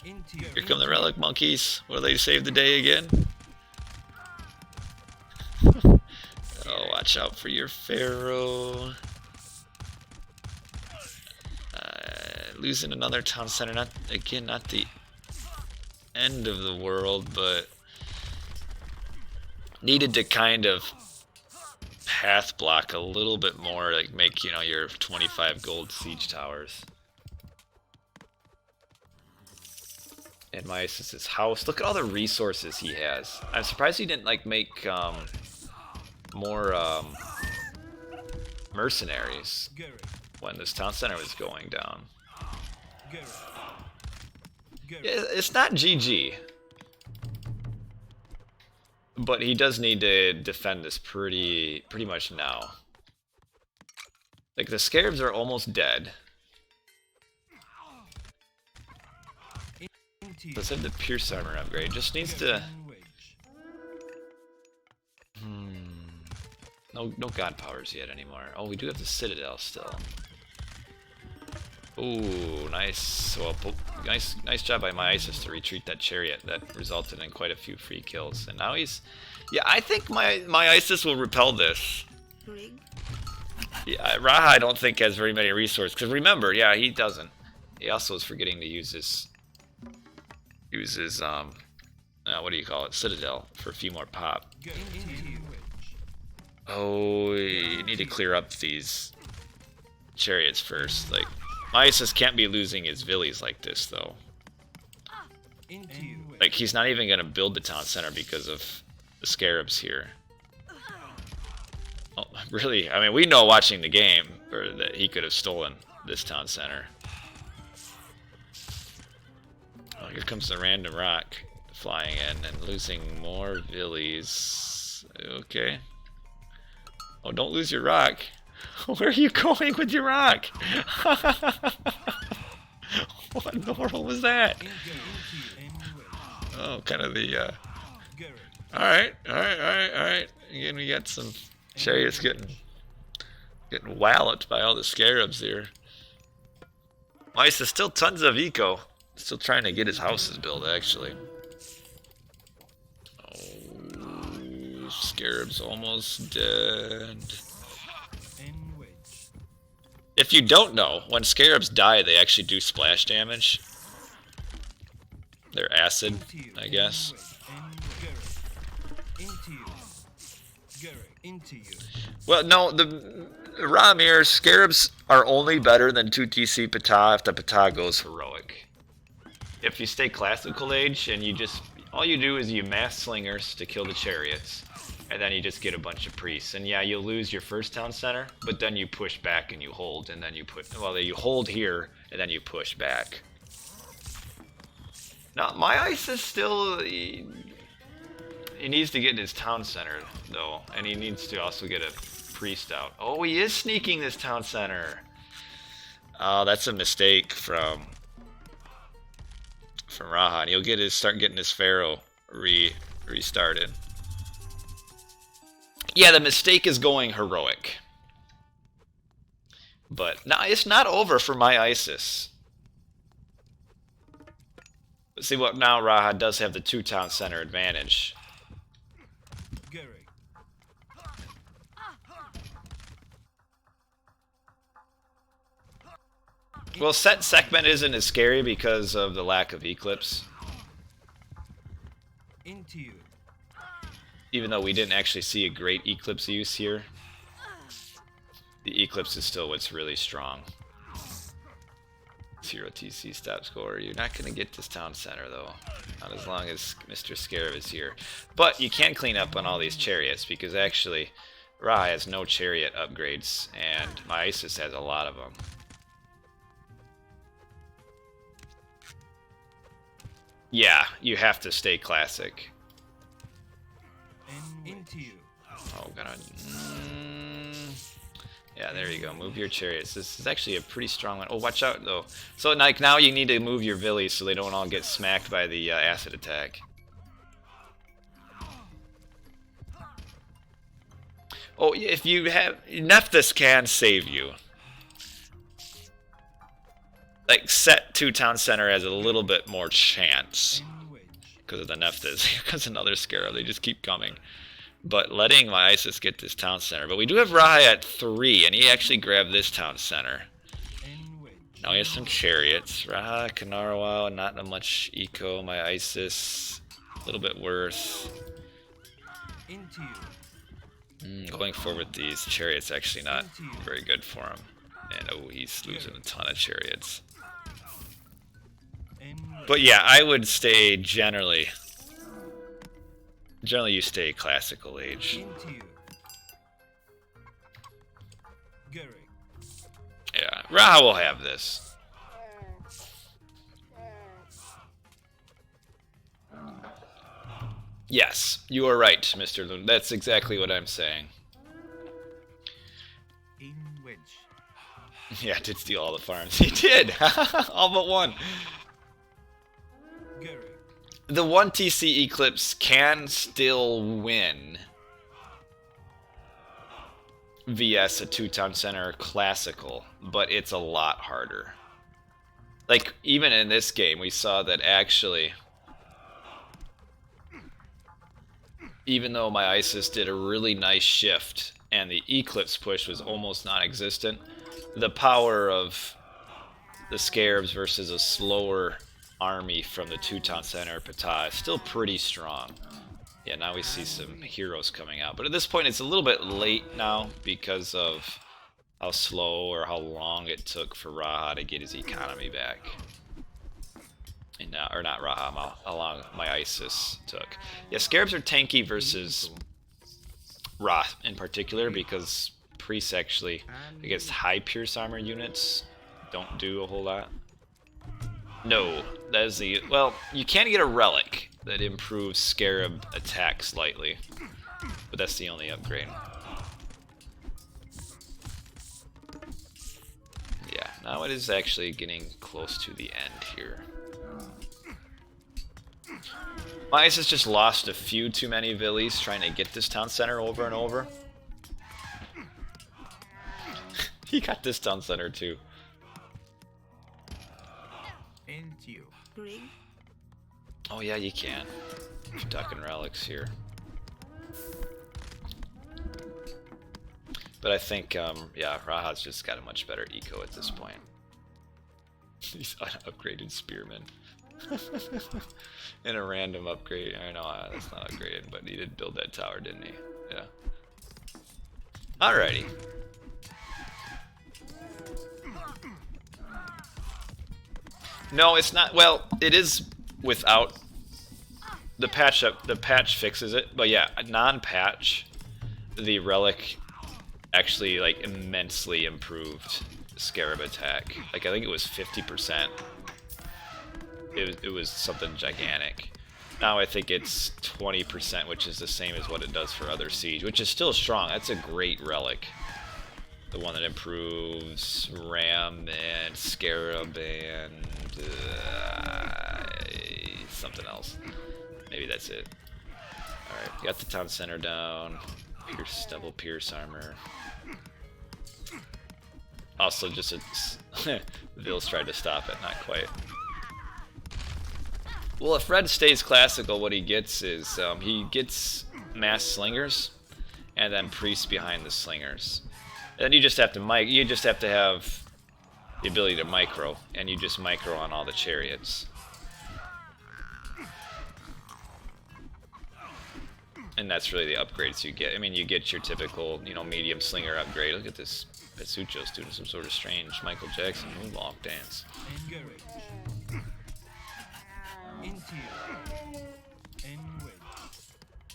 Here come the relic monkeys. Will they save the day again? Oh, watch out for your Pharaoh. Losing another town center. Not the end of the world, but needed to kind of path block a little bit more, like make, you know, your 25 gold siege towers. And MyIsis's house. Look at all the resources he has. I'm surprised he didn't like make more mercenaries when this town center was going down. It's not GG, but he does need to defend this pretty much now. Like the scarabs are almost dead. Let's have the Pierce Armor upgrade. Just needs to... No God powers yet anymore. Oh, we do have the Citadel still. Ooh, nice. Well, nice job by MyIsis to retreat that chariot. That resulted in quite a few free kills. And now he's... Yeah, I think MyIsis will repel this. Yeah, Raha I don't think has very many resources. Because remember, yeah, he doesn't. He also is forgetting to use his... what do you call it? Citadel for a few more pop. Oh, you need to clear up these chariots first. Like, MyIsis can't be losing his Villies like this, though. Like, he's not even going to build the town center because of the scarabs here. Oh, really? I mean, we know watching the game that he could have stolen this town center. Oh, here comes the random rock flying in and losing more Villies. Okay. Oh, don't lose your rock. Where are you going with your rock? What in the world was that? Oh, kind of the, Alright. Again, we got some chariots getting walloped by all the scarabs here. MyIsis still tons of eco. Still trying to get his houses built, actually. Oh, Scarab's almost dead. If you don't know, when Scarabs die, they actually do splash damage. They're acid, I guess. Well, no, the Rahamir Scarabs are only better than 2TC Ptah if the Ptah goes heroic. If you stay classical age and you just, all you do is you mass slingers to kill the chariots, and then you just get a bunch of priests. And yeah, you'll lose your first town center, but then you push back and you hold, and then you put, well, you hold here, and then you push back. Now, MyIsis still, he needs to get his town center, though, and he needs to also get a priest out. Oh, he is sneaking this town center. Oh, that's a mistake from Rahan. He'll get his, start getting his pharaoh restarted. Yeah, the mistake is going heroic. But no, it's not over for MyIsis. See what now? Raha does have the 2-town center advantage. Well, set segment isn't as scary because of the lack of eclipse. Even though we didn't actually see a great eclipse use here, the eclipse is still what's really strong. 0 TC stop score. You're not going to get this town center, though. Not as long as Mr. Scarab is here. But you can clean up on all these chariots, because actually, Raha has no chariot upgrades, and MyIsis has a lot of them. Yeah, you have to stay classic. Oh, gonna... Yeah, there you go. Move your chariots. This is actually a pretty strong one. Oh, watch out, though. So, like, now you need to move your villies so they don't all get smacked by the acid attack. Oh, if you have... Nephthys can save you. Like, set 2-town center has a little bit more chance. Because of the Nephthys. Here comes another Scarab. They just keep coming. But letting MyIsis get this town center. But we do have Raha at 3, and he actually grabbed this town center. Now he has some chariots. Rahakanariwa, not much eco. MyIsis, a little bit worse. Going forward, these chariots actually not very good for him. And oh, he's losing a ton of chariots. But yeah, I would stay generally you stay classical age. Yeah, Raha will have this. Yes, you are right, Mr. Loon. That's exactly what I'm saying. Yeah, did steal all the farms. He did! All but one. The 1 TC Eclipse can still win vs a 2-town center classical, but it's a lot harder. Like, even in this game, we saw that actually, even though MyIsis did a really nice shift and the Eclipse push was almost non-existent, the power of the Scarabs versus a slower army from the 2-town center Ptah is still pretty strong. Yeah, now we see some heroes coming out. But at this point, it's a little bit late now because of how slow or how long it took for Raha to get his economy back. And now, or not Raha, how long MyIsis took. Yeah, Scarabs are tanky versus Ra in particular because priests actually, against high pierce armor units, don't do a whole lot. No, that is the... Well, you can get a relic that improves Scarab attack slightly, but that's the only upgrade. Yeah, now it is actually getting close to the end here. MyIsis just lost a few too many villies trying to get this town center over and over. He got this town center too. Greg? Oh yeah, you can. If you're talking relics here. But I think, yeah, Raha's just got a much better eco at this point. He's upgraded spearman. And a random upgrade. I know that's not upgraded, but he did build that tower, didn't he? Yeah. Alrighty. No, it's not. Well, it is without the patch. The patch fixes it, but yeah, non-patch, the relic actually like immensely improved scarab attack. Like I think it was 50%. It was something gigantic. Now I think it's 20%, which is the same as what it does for other siege, which is still strong. That's a great relic. The one that improves ram and scarab and something else. Maybe that's it. Alright, got the town center down. Pierce, double pierce armor. Also just a... Vils tried to stop it, not quite. Well, if Red stays classical, what he gets is he gets mass slingers and then priests behind the slingers. And then you just have to have the ability to micro, and you just micro on all the chariots. And that's really the upgrades you get. I mean, you get your typical, you know, medium slinger upgrade. Look at this Petsucho's doing some sort of strange Michael Jackson moonwalk dance.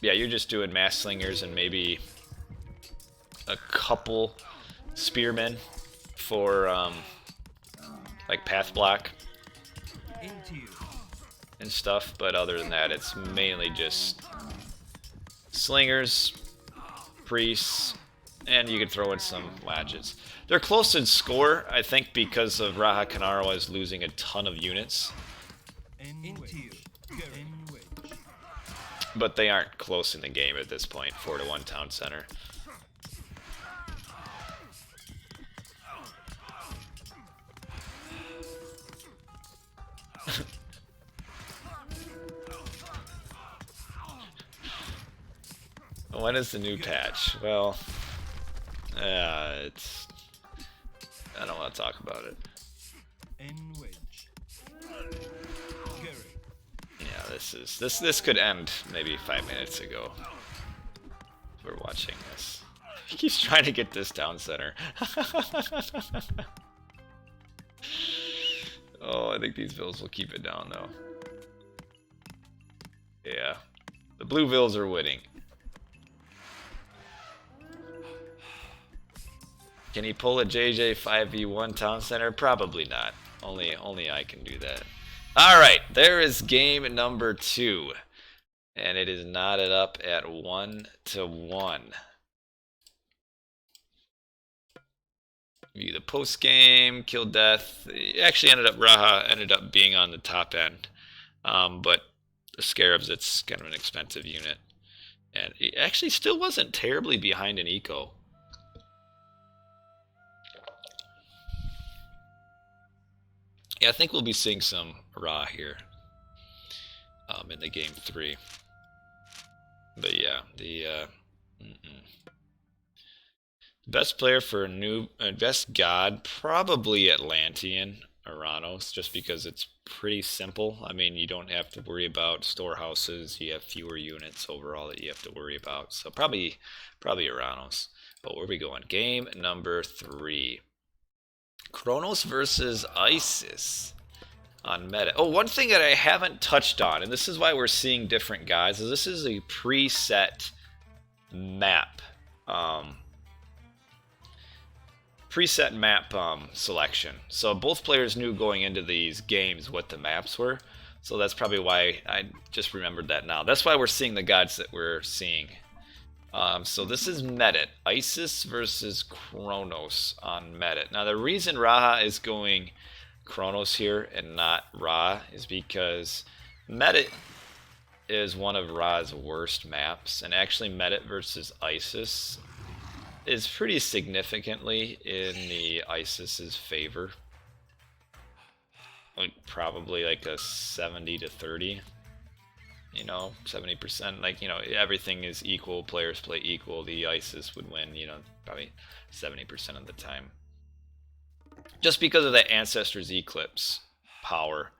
Yeah, you're just doing mass slingers and maybe a couple spearmen for like path block and stuff, but other than that, it's mainly just slingers, priests, and you can throw in some latches. They're close in score, I think, because of Rahakanariwa is losing a ton of units. But they aren't close in the game at this point. 4-1 town center. When is the new patch? Well, it's... I don't want to talk about it. Yeah, this could end maybe 5 minutes ago. We're watching this. He keeps trying to get this town center. Oh, I think these vills will keep it down though. Yeah, the blue vills are winning. Can he pull a JJ 5v1 town center? Probably not. Only I can do that. Alright, there is game number 2. And it is knotted up at 1-1. View the post game, kill death. It actually Raha ended up being on the top end. But the Scarabs, it's kind of an expensive unit. And it actually still wasn't terribly behind in eco. Yeah, I think we'll be seeing some Ra here in the game 3. But yeah, the best player for best god, probably Atlantean Kronos, just because it's pretty simple. I mean, you don't have to worry about storehouses. You have fewer units overall that you have to worry about. So probably Kronos. But where are we going? Game number 3. Kronos versus Isis on Medit. Oh, one thing that I haven't touched on, and this is why we're seeing different guys, is this is a preset map. Preset map selection. So both players knew going into these games what the maps were. So that's probably why I just remembered that now. That's why we're seeing the gods that we're seeing. So this is Medit. Isis versus Kronos on Medit. Now the reason Raha is going Kronos here and not Ra is because Medit is one of Ra's worst maps. And actually Medit versus Isis is pretty significantly in the Isis's favor. like probably like a 70 to 30. You know, 70%. Like, you know, everything is equal. Players play equal. The ISIS would win, you know, probably 70% of the time. Just because of the Ancestors Eclipse power.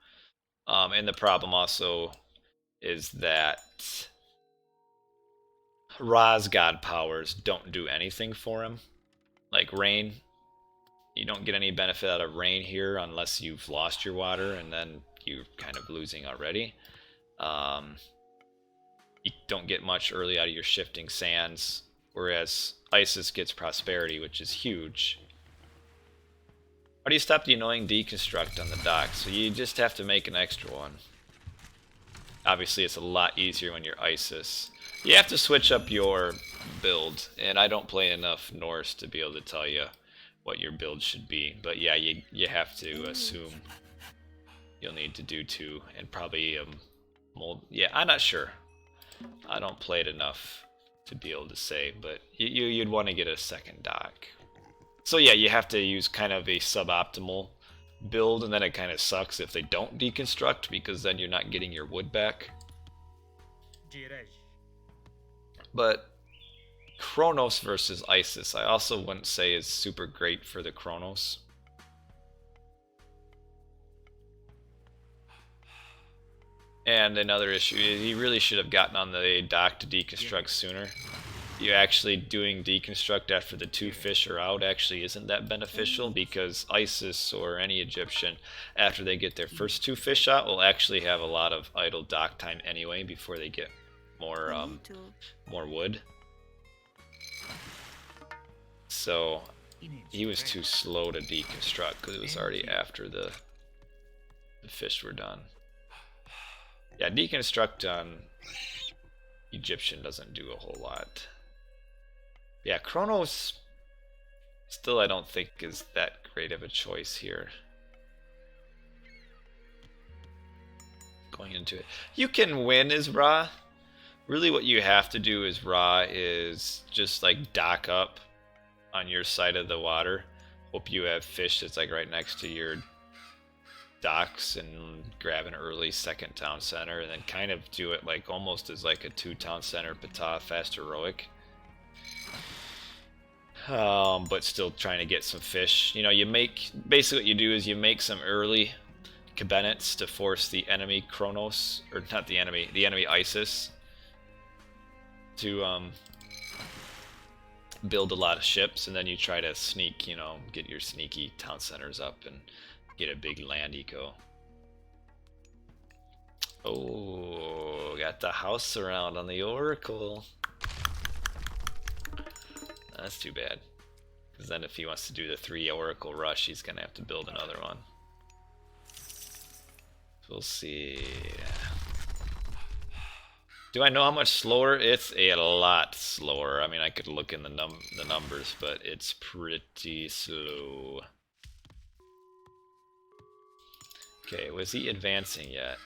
And the problem also is that Ra's god powers don't do anything for him. Like rain, you don't get any benefit out of rain here unless you've lost your water, and then you're kind of losing already. You don't get much early out of your shifting sands, whereas Isis gets prosperity, which is huge. How do you stop the annoying deconstruct on the dock? So you just have to make an extra one. Obviously, it's a lot easier when you're Isis. You have to switch up your build, and I don't play enough Norse to be able to tell you what your build should be. But yeah, you have to assume you'll need to do two, and probably mold. Yeah, I'm not sure. I don't play it enough to be able to say, but you'd want to get a second dock. So yeah, you have to use kind of a suboptimal build, and then it kind of sucks if they don't deconstruct, because then you're not getting your wood back. But Kronos versus Isis, I also wouldn't say is super great for the Kronos. And another issue is he really should have gotten on the dock to deconstruct sooner. You actually doing deconstruct after the two fish are out actually isn't that beneficial, because Isis or any Egyptian, after they get their first two fish out, will actually have a lot of idle dock time anyway before they get more wood. So he was too slow to deconstruct because it was already after the fish were done. Yeah, deconstruct on Egyptian doesn't do a whole lot. Yeah, Kronos still I don't think is that great of a choice here. Going into it. You can win as Ra. Really what you have to do as Ra is just like dock up on your side of the water. Hope you have fish that's like right next to your docks and grab an early second town center, and then kind of do it like almost as like a 2-town center Ptah fast heroic. But still trying to get some fish. You know, you make, basically what you do is you make some early cabinets to force the enemy Kronos, or not the enemy Isis to build a lot of ships, and then you try to sneak, you know, get your sneaky town centers up and get a big land eco. Oh, got the house around on the Oracle. That's too bad. Because then if he wants to do the 3 Oracle rush, he's going to have to build another one. We'll see. Do I know how much slower? It's a lot slower. I mean, I could look in the numbers, but it's pretty slow. Okay, was he advancing yet?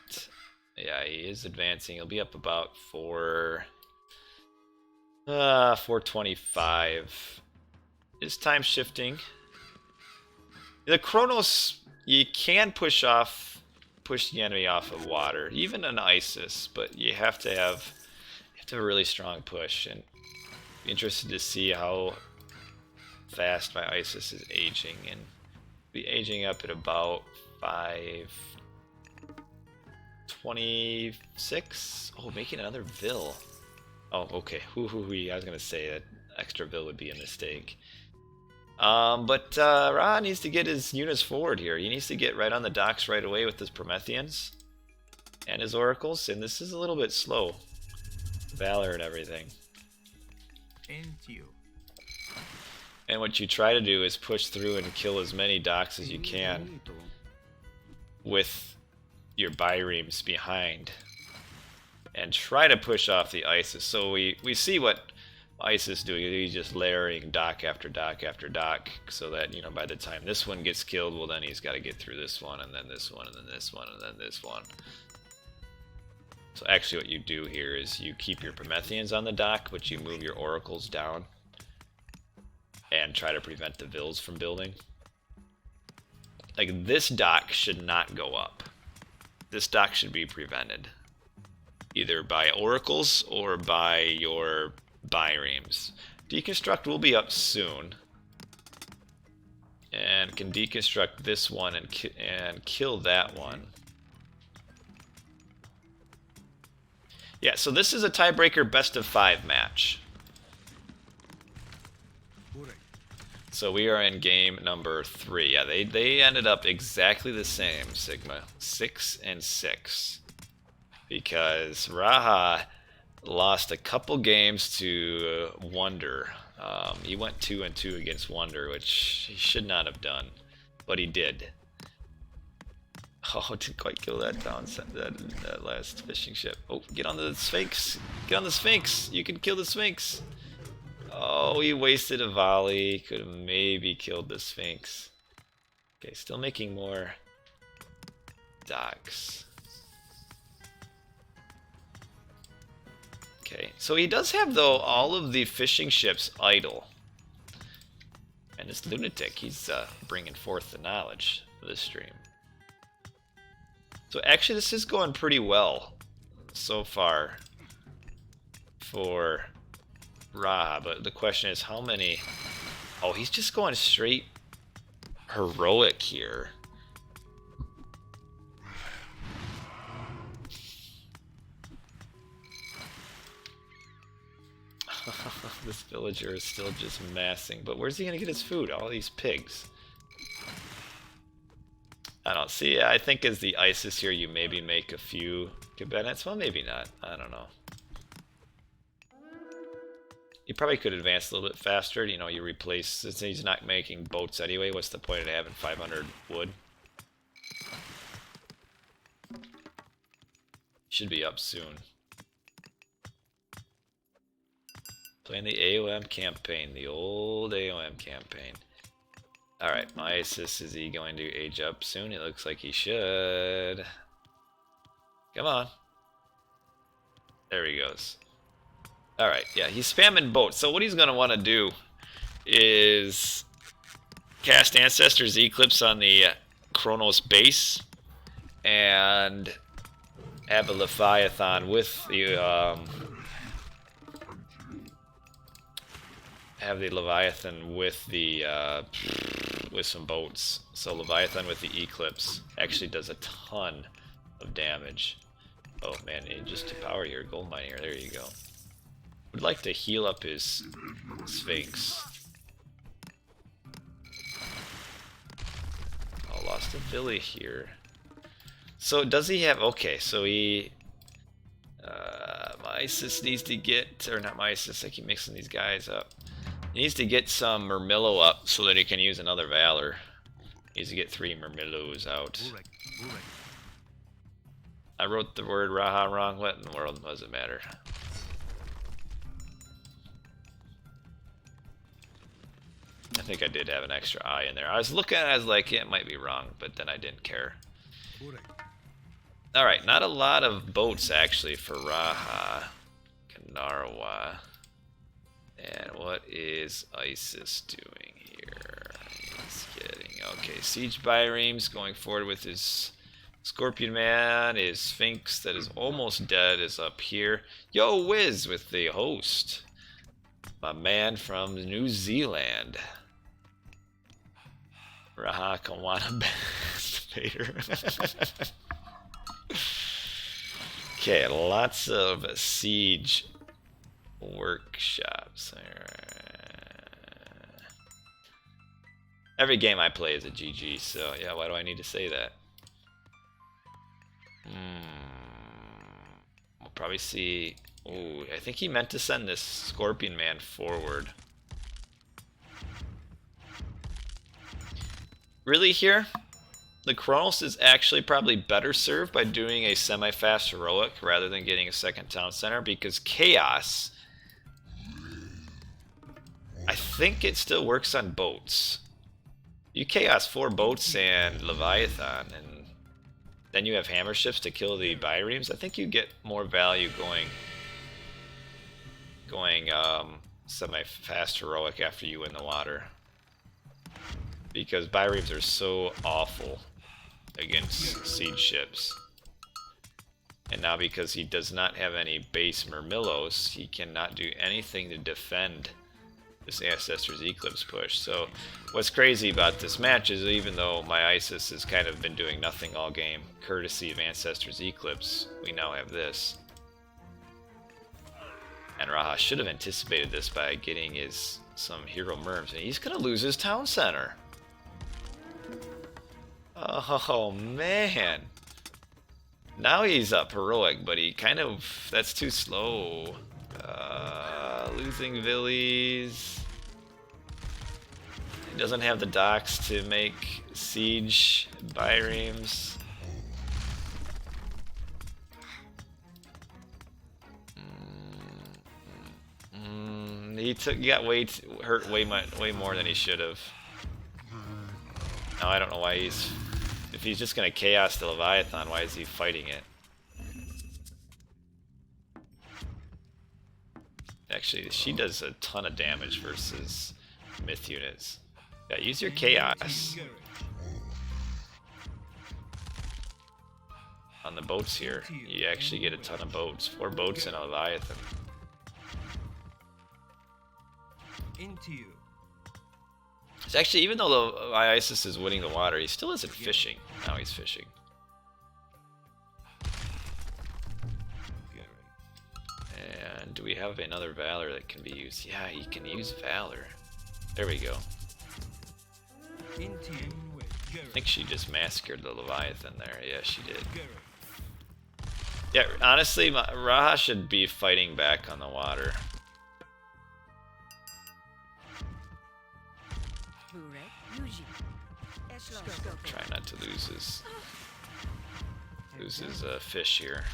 Yeah, he is advancing. He'll be up about 425. Is time shifting? The Kronos, you can push the enemy off of water, even an Isis, but you have to have a really strong push, and be interested to see how fast my Isis is aging, and be aging up at about 526. Oh, making another Vil. Oh, okay. I was gonna say that extra Vil would be a mistake. But Ra needs to get his units forward here. He needs to get right on the docks right away with his Prometheans and his Oracles, and this is a little bit slow. Valor and everything. And what you try to do is push through and kill as many docks as you can with your bireams behind, and try to push off the Isis. So we see what Isis is doing. He's just layering dock after dock after dock, so that, you know, by the time this one gets killed, well, then he's got to get through this one, and then this one, and then this one, and then this one. So actually what you do here is you keep your Prometheans on the dock, but you move your Oracles down and try to prevent the Vils from building. like this dock should not go up. This dock should be prevented, either by oracles or by your biremes. Deconstruct will be up soon, and can deconstruct this one and kill that one. Yeah, so this is a tiebreaker best of 5 match. So we are in game number 3. Yeah, they ended up exactly the same, Sigma. 6 and 6. Because Raha lost a couple games to Wonder. He went 2 and 2 against Wonder, which he should not have done, but he did. Oh, didn't quite kill that down, that last fishing ship. Oh, get on the Sphinx! Get on the Sphinx! You can kill the Sphinx! Oh, he wasted a volley. Could have maybe killed the Sphinx. Okay, still making more docks. Okay, so he does have, though, all of the fishing ships idle. And this lunatic, he's bringing forth the knowledge for this stream. So actually, this is going pretty well so far for Raha, but the question is how many... Oh, he's just going straight heroic here. This villager is still just massing, but where's he gonna get his food? All these pigs. I don't see. I think as the ISIS here, you maybe make a few cabinets. Well, maybe not. I don't know. You probably could advance a little bit faster. You know, you replace, since he's not making boats anyway, what's the point of having 500 wood? Should be up soon. Playing the AOM campaign, the old AOM campaign. Alright, MyIsis, is he going to age up soon? It looks like he should. Come on. There he goes. Alright, yeah, he's spamming boats. So what he's going to want to do is cast Ancestor's Eclipse on the Kronos base and have a Leviathan with the with some boats. So Leviathan with the Eclipse actually does a ton of damage. Oh man, just to power here, gold mine here. There you go. Would like to heal up his Sphinx. Oh, lost a Billy here. So does he have? Okay, so he. MyIsis needs to get, or not MyIsis. I keep mixing these guys up. He needs to get some Murmillo up so that he can use another Valor. He needs to get 3 Murmillos out. I wrote the word Raha wrong. What in the world does it matter? I think I did have an extra I in there. I was looking at it, I was like, yeah, it might be wrong, but then I didn't care. Alright, not a lot of boats actually for Rahakanariwa. And what is ISIS doing here? He's getting... Okay, Siege Biremes going forward with his Scorpion Man. His Sphinx that is almost dead is up here. Yo, Wiz with the host. My man from New Zealand. Rahakanariwa Vader. Okay, lots of siege workshops. Every game I play is a GG, so yeah, why do I need to say that? We'll probably see... Ooh, I think he meant to send this Scorpion Man forward. Really here? The Kronos is actually probably better served by doing a semi-fast heroic rather than getting a second town center, because Chaos, I think it still works on boats. You Chaos 4 boats and Leviathan, and then you have hammer ships to kill the biremes. I think you get more value going semi-fast heroic after you win the water. because bireams are so awful against siege ships. And now because he does not have any base Murmillos, he cannot do anything to defend this Ancestor's Eclipse push. So what's crazy about this match is even though my Isis has kind of been doing nothing all game, courtesy of Ancestor's Eclipse, we now have this. And Raha should have anticipated this by getting his some hero Murms, and he's gonna lose his town center. Oh man. Now he's up heroic, but he kind of, that's too slow. Losing Villies. He doesn't have the docks to make siege bireams. He got hurt way more than he should have. Now I don't know why he's, if he's just gonna chaos the Leviathan, why is he fighting it? Actually, she does a ton of damage versus myth units. Yeah, use your chaos on the boats here. You actually get a ton of boats. 4 boats and a Leviathan. It's actually, even though my Isis is winning the water, he still isn't fishing. Now he's fishing. And do we have another Valor that can be used? Yeah, he can use Valor. There we go. I think she just massacred the Leviathan there. Yeah, she did. Yeah, honestly, Raha should be fighting back on the water. Try not to lose his fish here.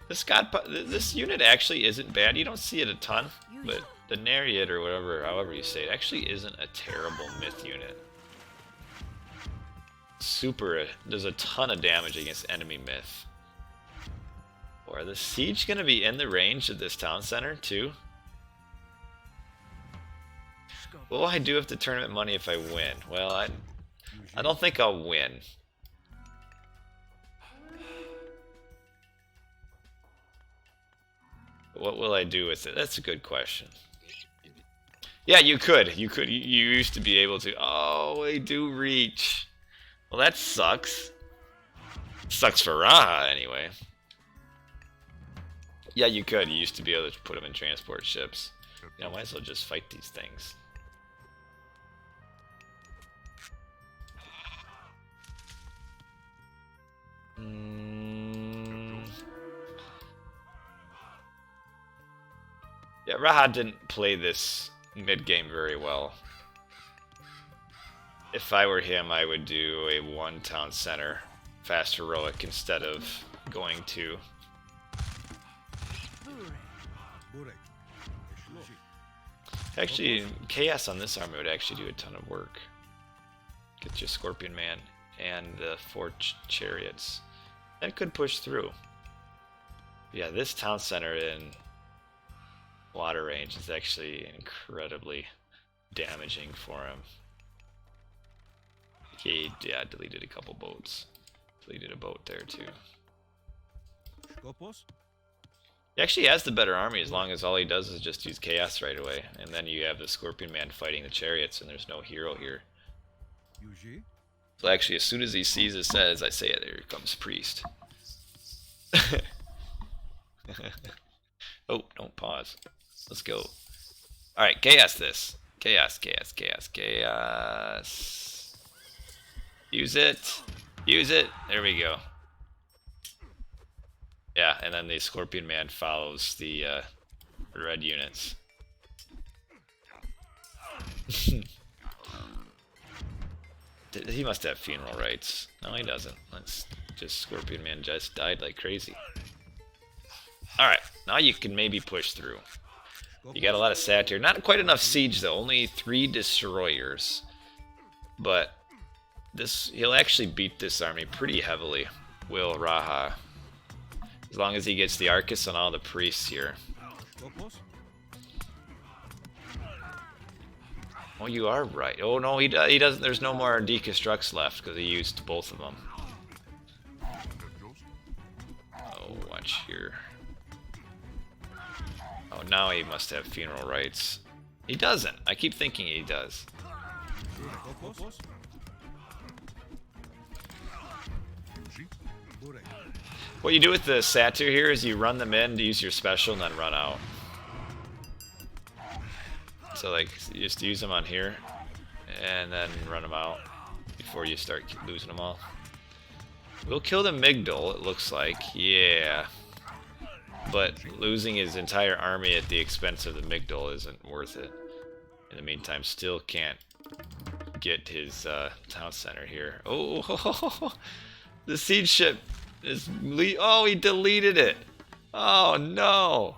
This unit actually isn't bad. You don't see it a ton, but the Nariad or whatever, however you say it, actually isn't a terrible myth unit. Does a ton of damage against enemy myth. Or are the siege gonna be in the range of this town center too? What will I do with the tournament money if I win? Well, I don't think I'll win. What will I do with it? That's a good question. Yeah, you could. You used to be able to. Oh, they do reach. Well, that sucks. Sucks for Raha, anyway. Yeah, you could. You used to be able to put them in transport ships. You know, might as well just fight these things. Yeah, Raha didn't play this mid-game very well. If I were him, I would do a 1 town center fast heroic instead of going to. Actually, chaos on this army would actually do a ton of work. Get your Scorpion Man and the 4 chariots. That could push through. Yeah, this town center in water range is actually incredibly damaging for him. He, yeah, deleted a couple boats. Deleted a boat there too. He actually has the better army as long as all he does is just use chaos right away. And then you have the Scorpion Man fighting the chariots and there's no hero here. So actually, as soon as he sees it says, I say it, here comes Priest. Oh, don't pause. Let's go. Alright, chaos this. Chaos, chaos, chaos, chaos. Use it. Use it. There we go. Yeah, and then the Scorpion Man follows the red units. He must have funeral rites. No, he doesn't. Let's just Scorpion Man just died like crazy. Alright, now you can maybe push through. You got a lot of satyr. Not quite enough siege though, only 3 destroyers. But he'll actually beat this army pretty heavily, will Raha. As long as he gets the Arcus on all the priests here. Oh, you are right. Oh no, he doesn't. There's no more deconstructs left because he used both of them. Oh, watch here. Oh, now he must have funeral rites. He doesn't. I keep thinking he does. What you do with the satyr here is you run them in to use your special and then run out. So like, you just use them on here and then run them out before you start losing them all. We'll kill the Migdal, it looks like. Yeah. But losing his entire army at the expense of the Migdal isn't worth it. In the meantime, still can't get his town center here. Oh, the siege ship is... Oh, he deleted it. Oh, no.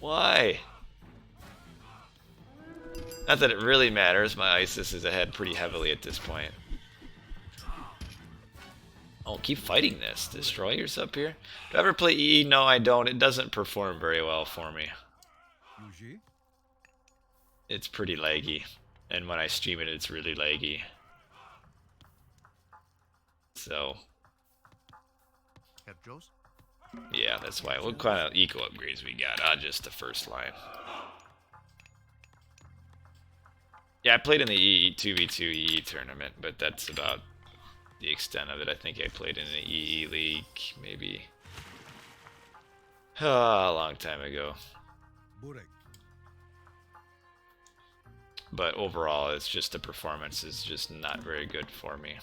Why? Not that it really matters. My ISIS is ahead pretty heavily at this point. Oh, keep fighting this. Destroyers up here. Do I ever play EE? No, I don't. It doesn't perform very well for me. It's pretty laggy. And when I stream it, it's really laggy. So... yeah, that's why. What kind of eco upgrades we got? Just the first line. Yeah, I played in the EE 2v2 EE tournament, but that's about the extent of it. I think I played in an EE league, maybe a long time ago. But overall, it's just the performance is just not very good for me.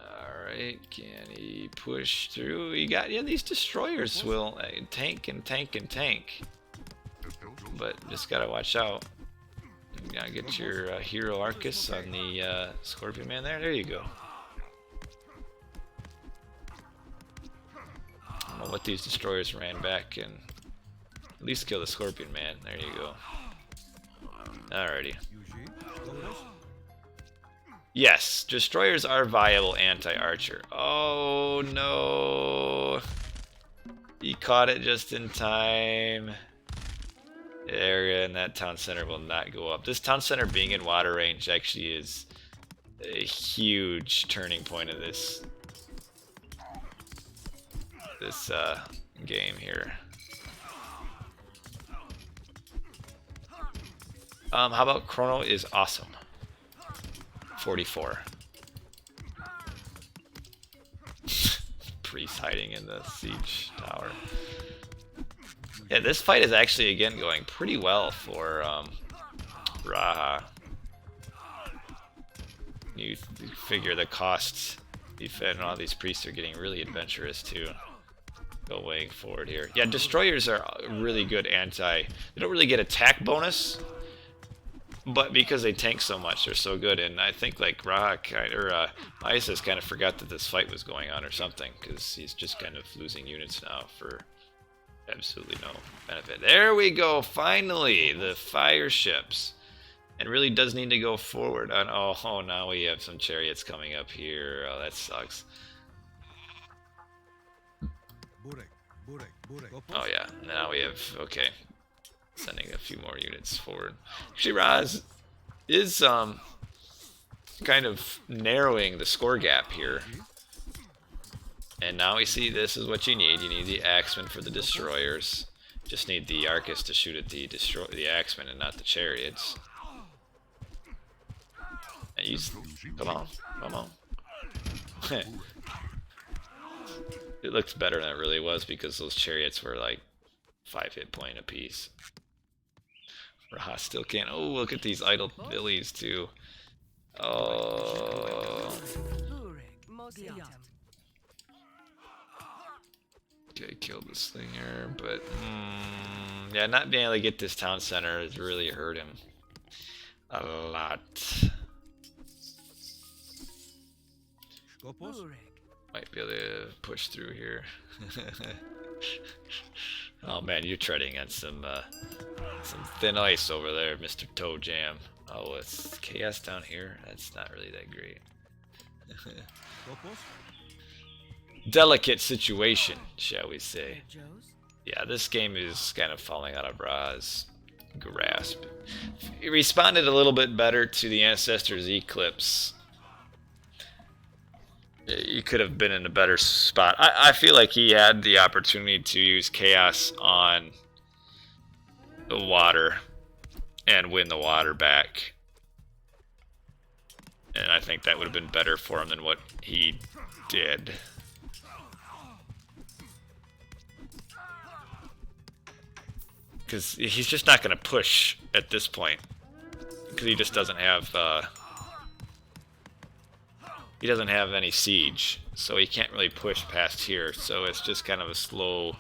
Alright, can he push through? He got, yeah, these destroyers will tank and tank and tank. But just gotta watch out. You gotta get your hero Arcus on the Scorpion Man there. There you go. I'm gonna let these destroyers ran back and at least kill the Scorpion Man. There you go. Alrighty. Yes, destroyers are viable anti-archer. Oh no! He caught it just in time. Area and that town center will not go up. This town center being in water range actually is a huge turning point of this game here. How about Kronos is awesome? 44. Priest hiding in the siege tower. Yeah, this fight is actually again going pretty well for Raha. You figure the costs you fed and all these priests are getting really adventurous too. Going forward here. Yeah, destroyers are really good anti. They don't really get attack bonus, but because they tank so much, they're so good. And I think like Isis kind of forgot that this fight was going on or something, because he's just kind of losing units now for absolutely no benefit. There we go, finally, the fire ships. And really does need to go forward. On, oh, now we have some chariots coming up here. Oh, that sucks. Oh yeah, now we have, okay, sending a few more units forward. Shiraz is kind of narrowing the score gap here. And now we see this is what you need. You need the axemen for the destroyers. Just need the Arcus to shoot at the axemen and not the chariots. And use, come on, come on. It looks better than it really was because those chariots were like 5 hit point apiece. Raha still can't. Oh, look at these idle billies too. Oh. Okay, killed the slinger, but yeah, not being able to get this town center has really hurt him a lot. Might be able to push through here. Oh man, you're treading on some thin ice over there, Mr. Toe Jam. Oh, it's chaos down here. That's not really that great. Delicate situation, shall we say. Yeah, this game is kind of falling out of Ra's grasp. He responded a little bit better to the Ancestor's Eclipse. He could have been in a better spot. I feel like he had the opportunity to use Chaos on the water and win the water back. And I think that would have been better for him than what he did. Because he's just not going to push at this point. Because he just doesn't have... he doesn't have any siege. So he can't really push past here. So it's just kind of a slow...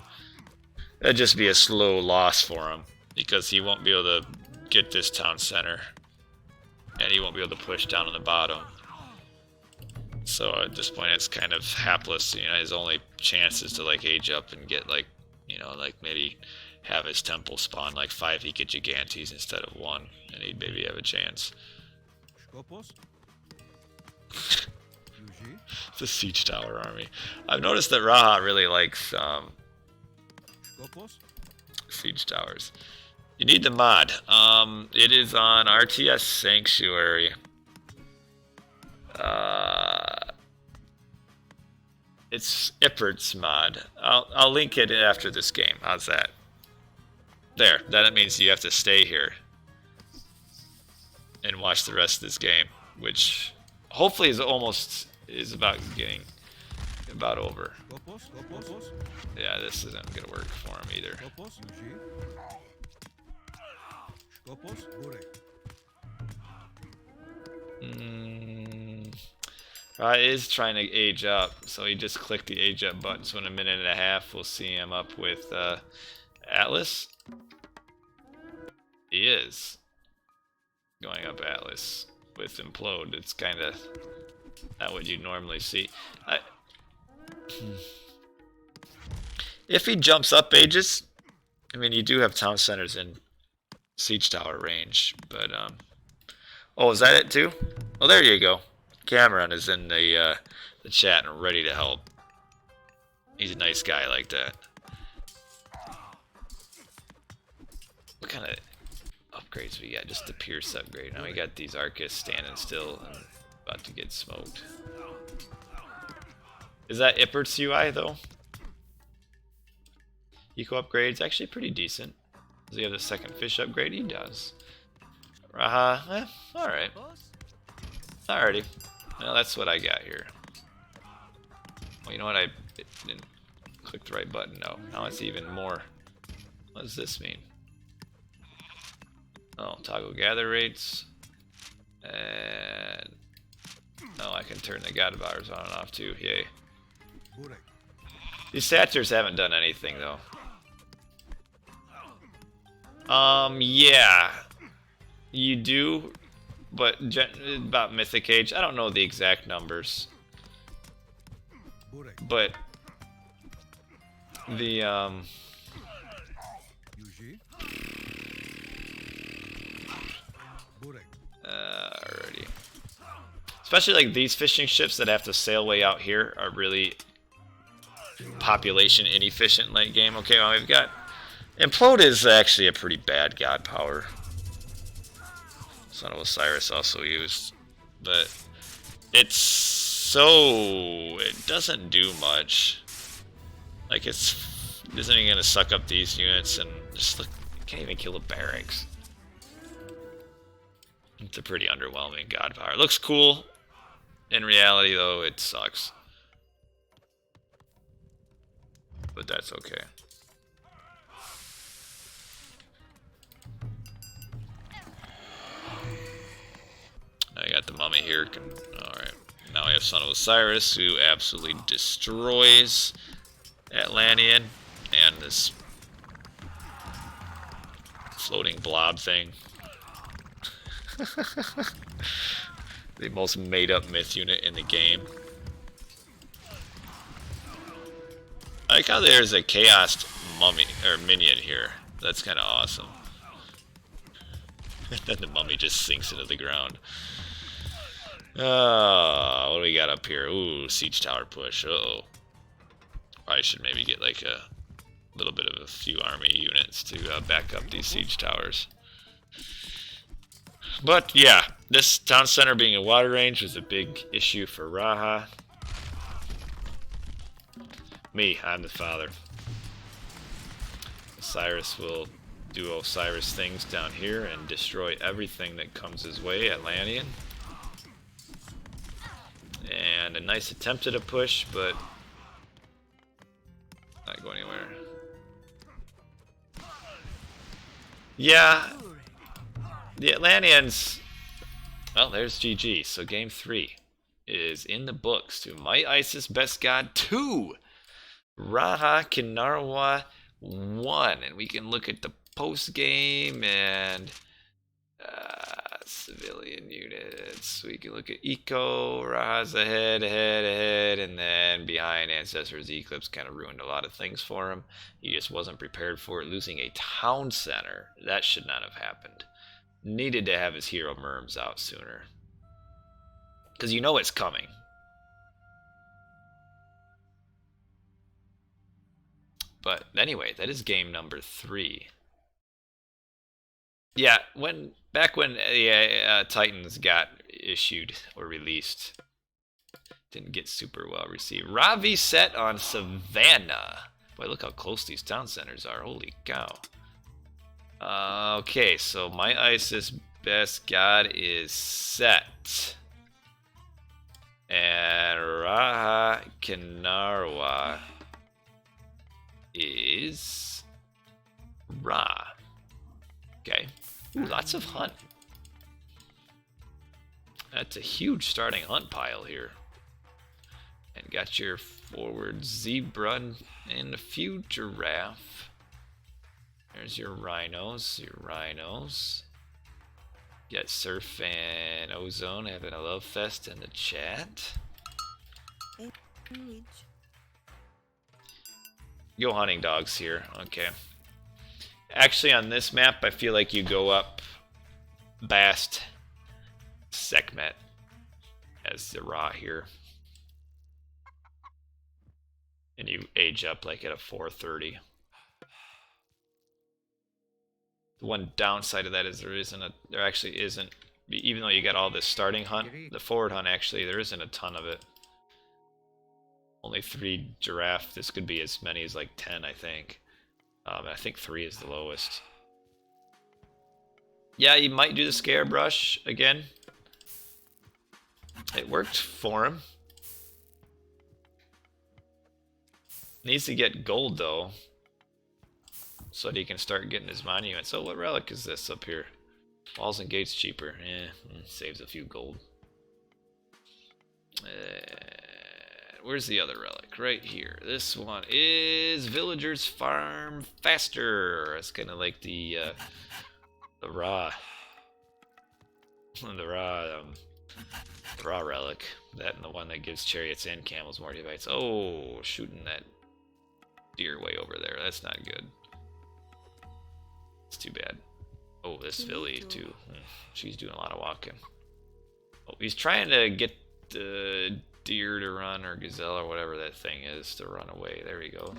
That'd just be a slow loss for him. Because he won't be able to get this town center. And he won't be able to push down on the bottom. So at this point it's kind of hapless. You know, his only chance is to like age up and get like, you know, like maybe have his temple spawn like 5 Eka Gigantes instead of 1. And he'd maybe have a chance. It's a siege tower army. I've noticed that Raha really likes siege towers. You need the mod. It is on RTS Sanctuary. It's Ippert's mod. I'll link it after this game. How's that? There. That means you have to stay here and watch the rest of this game, which hopefully is about getting about over. Yeah, this isn't gonna work for him either. Is trying to age up, so he just clicked the age up button, so in a minute and a half we'll see him up with Atlas. He is going up Atlas with Implode. It's kind of not what you'd normally see. If he jumps up ages, I mean, you do have town centers in siege tower range, but oh, is that it too? Oh, there you go. Cameron is in the chat and ready to help. He's a nice guy like that. What kind of upgrades we got? Just the Pierce upgrade. Now we got these Arcus standing still and about to get smoked. Is that Ippert's UI though? Eco upgrade's actually pretty decent. Does he have the second fish upgrade? He does. Raha, alright. Alrighty. Well, that's what I got here. Well, you know what? I didn't click the right button. No. Now it's even more. What does this mean? Oh, toggle gather rates. And... oh, I can turn the God Bars on and off too. Yay. These Satchers haven't done anything though. Yeah. You do, but about Mythic Age, I don't know the exact numbers. But the alrighty. Especially like these fishing ships that have to sail way out here are really population inefficient late game. Okay, well, we've got Implode is actually a pretty bad god power. Son of Osiris also used, but it's so it doesn't do much. Like isn't even gonna suck up these units and just look. Can't even kill the barracks. It's a pretty underwhelming god power. It looks cool. In reality, though, it sucks. But that's okay. I got the mummy here. Alright. Now we have Son of Osiris, who absolutely destroys Atlantean and this floating blob thing. The most made-up myth unit in the game. I like how there's a chaos mummy or minion here. That's kind of awesome. And then the mummy just sinks into the ground. What do we got up here? Ooh, siege tower push. Uh-oh. I should maybe get like a little bit of a few army units to back up these siege towers. But yeah, this town center being a water range was a big issue for Raha. Me, I'm the father. Osiris will do Osiris things down here and destroy everything that comes his way at Lannion. And a nice attempt at a push, but not going anywhere. Yeah, the Atlanteans. Well, there's GG. So game 3 is in the books to MyIsisBestGod 2, Rahakanariwa 1, and we can look at the post game and civilian units. We can look at Eco, Raha's ahead, and then behind Ancestors Eclipse kind of ruined a lot of things for him. He just wasn't prepared for it. Losing a town center, that should not have happened. Needed to have his hero Merms out sooner. Because you know it's coming. But anyway, that is game number 3. Yeah, back when the Titans got issued or released, didn't get super well received. Ravi set on Savannah. Boy, look how close these town centers are. Holy cow. Okay, so MyIsisBestGod is set. And Rahakanariwa is Ra. Okay. Ooh, lots of hunt. That's a huge starting hunt pile here. And got your forward zebra and a few giraffe. There's your rhinos, Got Surf and Ozone having a love fest in the chat. Go hunting dogs here, okay. Actually, on this map, I feel like you go up Bast Sekhmet as the Ra here. And you age up like at a 430. The one downside of that is there actually isn't, even though you got all this starting hunt, the forward hunt actually, there isn't a ton of it. Only 3 giraffe. This could be as many as like 10, I think. I think 3 is the lowest. Yeah, you might do the scare brush again. It worked for him. Needs to get gold though, so that he can start getting his monuments. So what relic is this up here? Walls and gates cheaper. Saves a few gold. Where's the other relic? Right here. This one is Villagers Farm Faster. It's kind of like the Ra, the Ra relic. That and the one that gives chariots and camels more devites. Oh, shooting that deer way over there. That's not good. It's too bad. Oh, this filly too. She's doing a lot of walking. Oh, he's trying to get the deer to run, or gazelle, or whatever that thing is, to run away. There we go.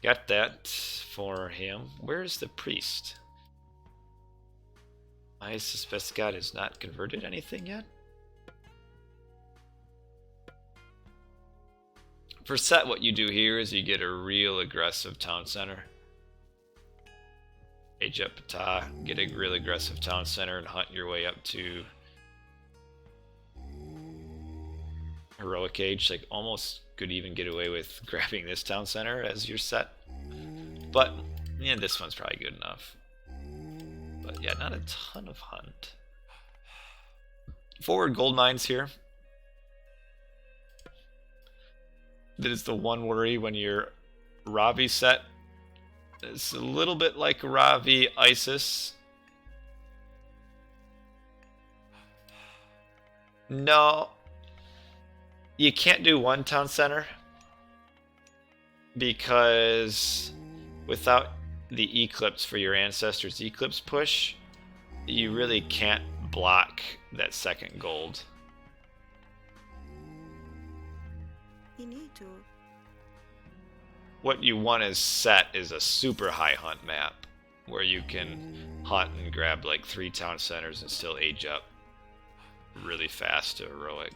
Got that for him. Where's the priest? MyIsisBestGod has not converted anything yet? For set, what you do here is you get a real aggressive town center. Age up Ptah, get a real aggressive town center and hunt your way up to heroic age. Like, almost could even get away with grabbing this town center as your set. But yeah, this one's probably good enough. But yeah, not a ton of hunt. Forward gold mines here. That is the one worry when you're Ravi set. It's a little bit like Ravi Isis. No, you can't do one town center because without the eclipse for your ancestors' eclipse push, you really can't block that second gold. You need to. What you want is set is a super high hunt map. where you can hunt and grab like 3 town centers and still age up really fast to heroic.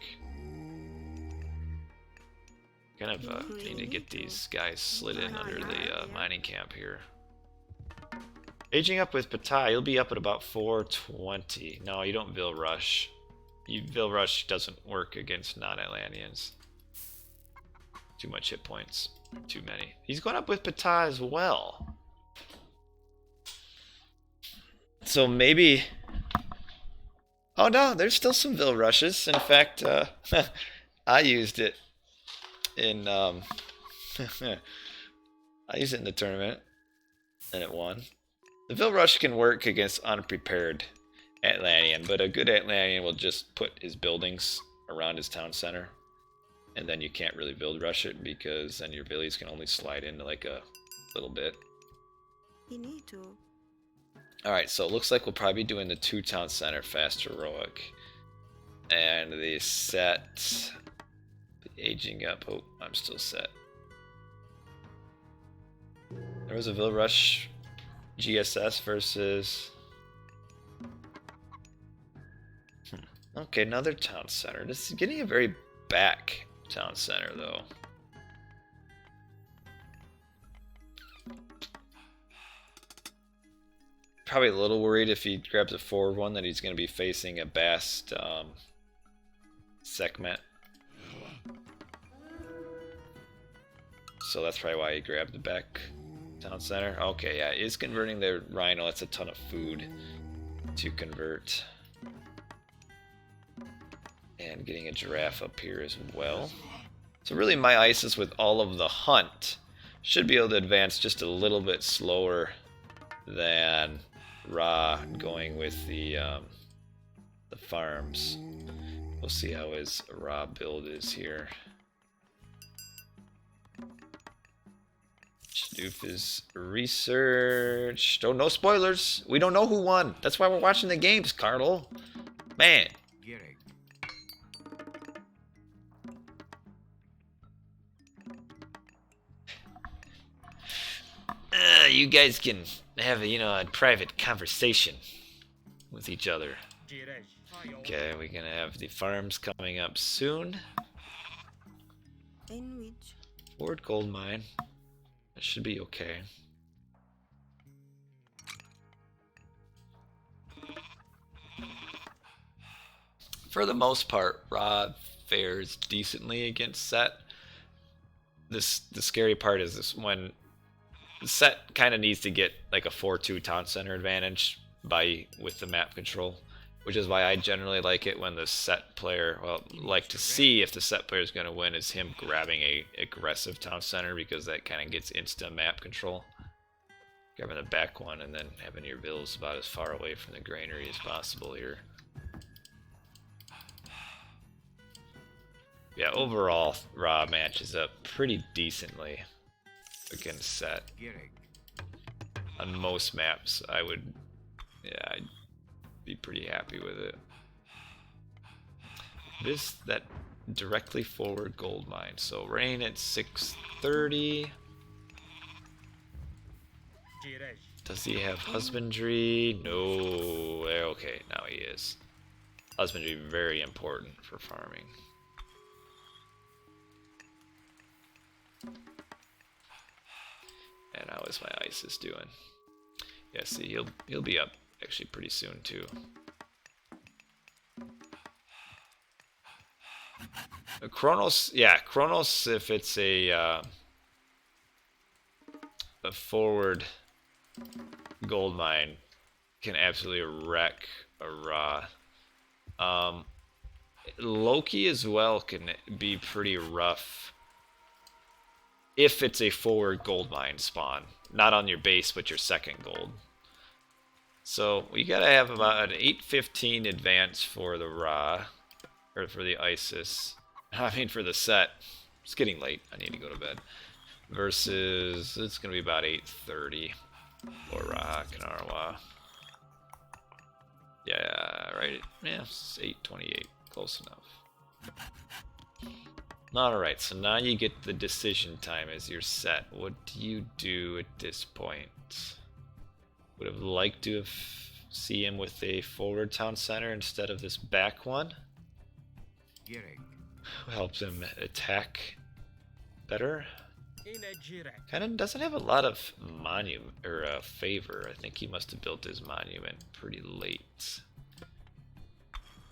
Kind of need to get these guys slid in under the mining camp here. Aging up with Patai, you'll be up at about 420. No, you don't Vil Rush. Vil Rush doesn't work against non-Atlanteans. Too much hit points. Too many. He's going up with Patai as well. So maybe... Oh no, there's still some Vil Rushes. In fact, I used it in... I used it in the tournament, and it won. The Vil Rush can work against unprepared Atlantean, but a good Atlantean will just put his buildings around his town center, and then you can't really Vil Rush it because then your Villies can only slide into like a little bit. You need to. Alright, so it looks like we'll probably be doing the 2 town center fast heroic. And the set... aging up. Oh, I'm still set. There was a Vil Rush GSS versus... Okay, another town center. This is getting a very back town center, though. Probably a little worried if he grabs a forward one that he's going to be facing a Bast Sekhmet. So that's probably why he grabbed the back town center. Okay, yeah, he's converting the Rhino. That's a ton of food to convert. And getting a giraffe up here as well. So really my Isis with all of the hunt should be able to advance just a little bit slower than Ra going with the farms. We'll see how his Ra build is here. Doof is researched. Oh, no spoilers. We don't know who won. That's why we're watching the games, Carl. Man. You guys can have a, a private conversation with each other. Okay, we're gonna have the farms coming up soon. In which? Forward gold mine. That should be okay. For the most part, Ra fares decently against Set. The scary part is this when Set kind of needs to get like a 4-2 town center advantage with the map control, which is why I generally like it when the Set player, like to see if the Set player is going to win is him grabbing a aggressive town center, because that kind of gets instant map control. Grabbing the back one and then having your Vils about as far away from the granary as possible here. Yeah, overall, Ra matches up pretty decently against Set. On most maps, I'd be pretty happy with it. That directly forward gold mine. So rain at 630. Does he have husbandry? No. Okay, now he is. Husbandry very important for farming. And how is my Isis doing? Yeah, see, he'll be up actually pretty soon too. Kronos, yeah, Kronos. If it's a forward gold mine, can absolutely wreck a Ra. Loki as well can be pretty rough if it's a forward gold mine spawn, not on your base but your second gold. So we gotta have about an 815 advance for the Ra, or for the Isis. I mean for the Set. It's getting late. I need to go to bed. Versus it's gonna be about 830 for Rahakanariwa. Yeah, right. Yeah, it's 828. Close enough. Alright, so now you get the decision time as your Set. What do you do at this point? Would have liked to have see him with a forward town center instead of this back one. Helps him attack better. Kind of doesn't have a lot of monument or favor. I think he must have built his monument pretty late.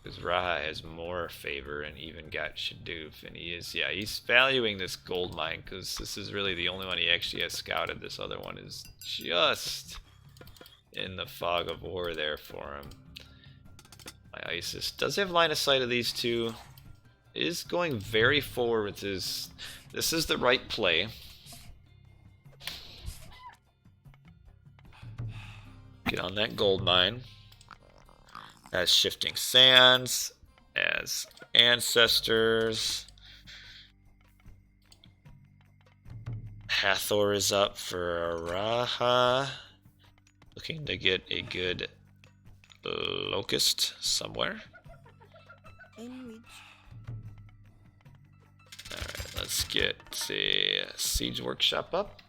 Because Raha has more favor and even got Shadoof, and he's valuing this gold mine because this is really the only one he actually has scouted. This other one is just in the fog of war there for him. My Isis does have line of sight of these two. Is going very forward with his. This is the right play. Get on that gold mine. As Shifting Sands, as Ancestors. Hathor is up for Raha. Looking to get a good locust somewhere. In which Alright, let's get the Siege Workshop up.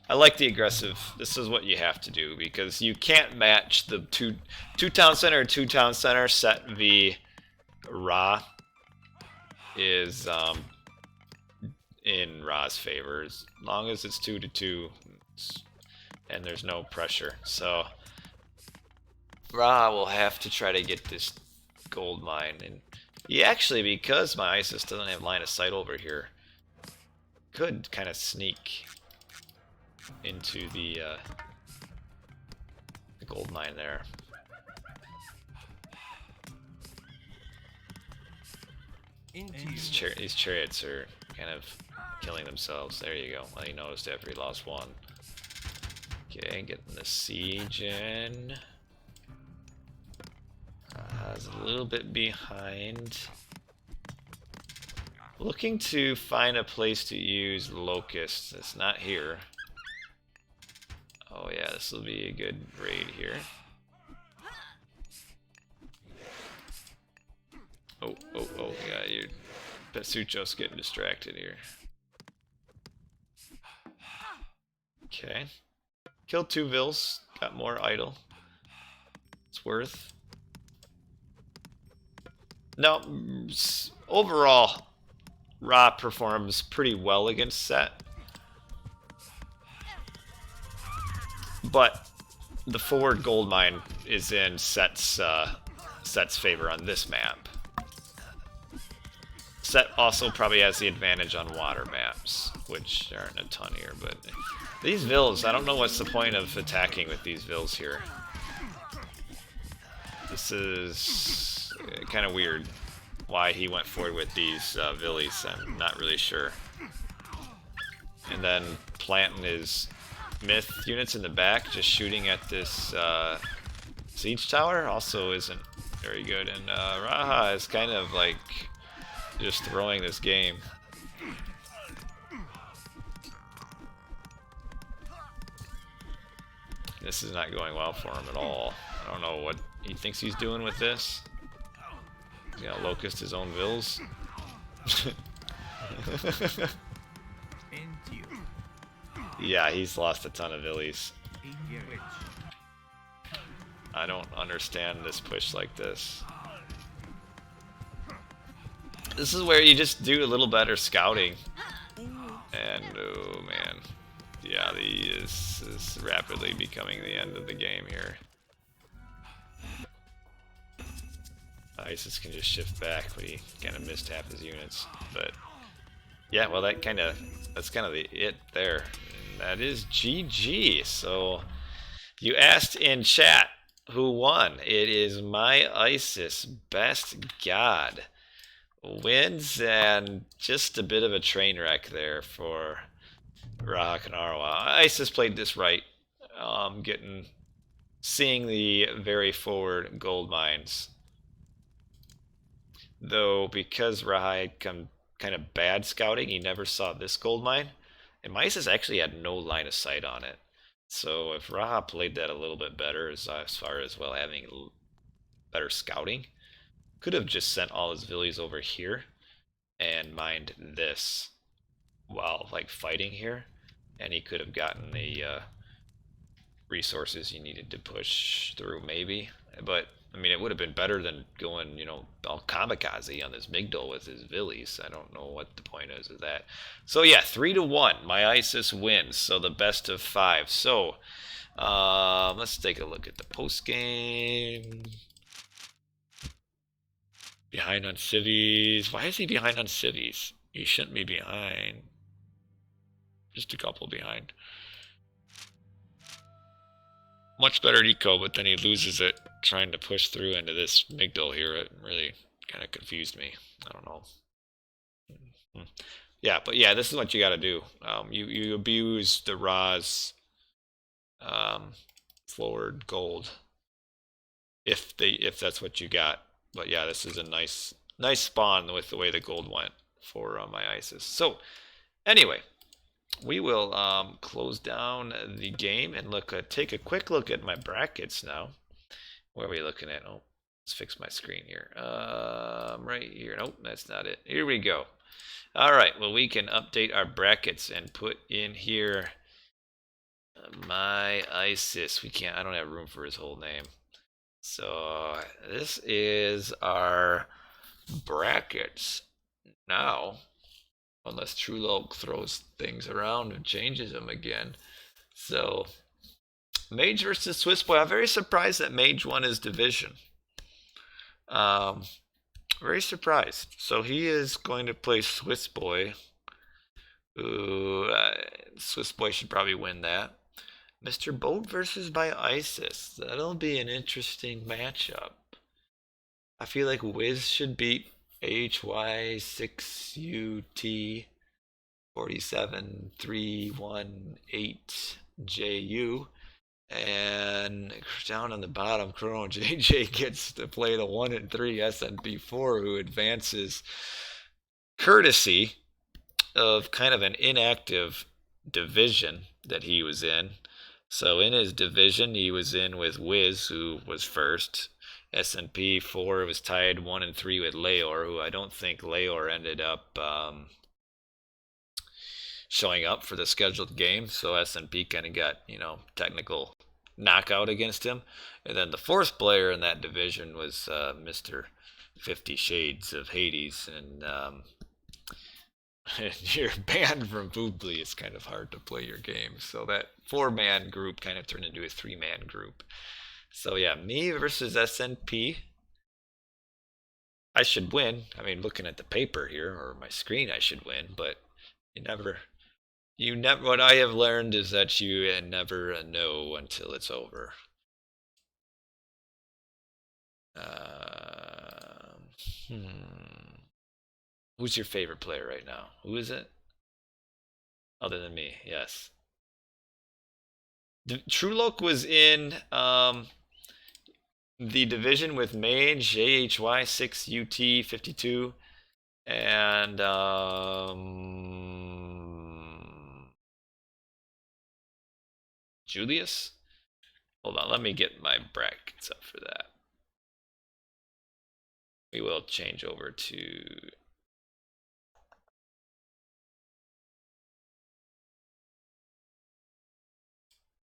I like the aggressive. This is what you have to do because you can't match the two town center or 2 town center set v Ra is in Ra's favor as long as it's 2 to 2 and there's no pressure. So Ra will have to try to get this gold mine, and he actually, because my Isis doesn't have line of sight over here, could kind of sneak into the gold mine there. These chariots are kind of killing themselves. There you go. Well, he noticed after he lost one. Okay, getting the siege in. Is a little bit behind. Looking to find a place to use locusts. It's not here. Oh yeah, this will be a good raid here. Oh, yeah, your Petsucho's getting distracted here. Okay. Killed 2 Vils, got more idle. It's worth. Now, overall, Ra performs pretty well against Set. But the forward gold mine is in Set's favor on this map. Set also probably has the advantage on water maps, which aren't a ton here, but these Vils, I don't know what's the point of attacking with these Vils here. This is kind of weird why he went forward with these Villies. I'm not really sure. And then planting his myth units in the back, just shooting at this siege tower also isn't very good. And Raha is kind of like just throwing this game. This is not going well for him at all. I don't know what he thinks he's doing with this. He's gonna locust his own Vils. Yeah, he's lost a ton of Villies. I don't understand this push like this. This is where you just do a little better scouting. And, oh man. Yeah, this is rapidly becoming the end of the game here. Isis can just shift back, but he kind of missed half his units. But, yeah, well, that's kind of it there. And that is GG. So, you asked in chat who won. It is MyIsisBestGod. Wins, and just a bit of a train wreck there for Rahakanariwa. Isis played this right, seeing the very forward gold mines. Though because Raha had come kind of bad scouting, he never saw this gold mine, and Isis actually had no line of sight on it. So if Raha played that a little bit better, as far as well having better scouting, could have just sent all his Villies over here and mined this while like fighting here, and he could have gotten the resources you needed to push through, maybe. But I mean, it would have been better than going, all kamikaze on this Migdol with his Villies. I don't know what the point is of that. So yeah, 3-1. MyIsis wins. So the best of 5. So let's take a look at the post game. Behind on civies. Why is he behind on civies? He shouldn't be behind. Just a couple behind. Much better eco, but then he loses it trying to push through into this Migdol here. It really kind of confused me. I don't know. Yeah, but yeah, this is what you got to do. You abuse the Ra's forward gold if that's what you got. But yeah, this is a nice spawn with the way the gold went for MyIsis. So anyway, we will close down the game and take a quick look at my brackets now. Where are we looking at? Oh, let's fix my screen here. Right here. Nope, that's not it. Here we go. All right. Well, we can update our brackets and put in here MyIsis. We can't. I don't have room for his whole name. So this is our brackets now. Unless Trueloke throws things around and changes them again. So, Mage versus Swiss Boy. I'm very surprised that Mage won his division. Very surprised. So he is going to play Swiss Boy. Ooh, Swiss Boy should probably win that. Mr. Boat versus MyIsis. That'll be an interesting matchup. I feel like Wiz should beat HY6UT 47318JU, and down on the bottom, Chrono JJ gets to play the 1 and 3 SNP4, who advances courtesy of kind of an inactive division that he was in. So in his division, he was in with Wiz, who was first. SNP4 was tied 1 and 3 with Leor, who I don't think Leor ended up showing up for the scheduled game. So SNP kind of got, technical knockout against him. And then the fourth player in that division was Mr. 50 Shades of Hades. And you're banned from Boobly. It's kind of hard to play your game. So that 4-man group kind of turned into a 3-man group. So yeah, me versus SNP. I should win. I mean, looking at the paper here or my screen, I should win. But you never. What I have learned is that you never know until it's over. Who's your favorite player right now? Who is it? Other than me, yes. Trueloke was in the division with Mage, JHY6UT52, and Julius? Hold on, let me get my brackets up for that. We will change over to...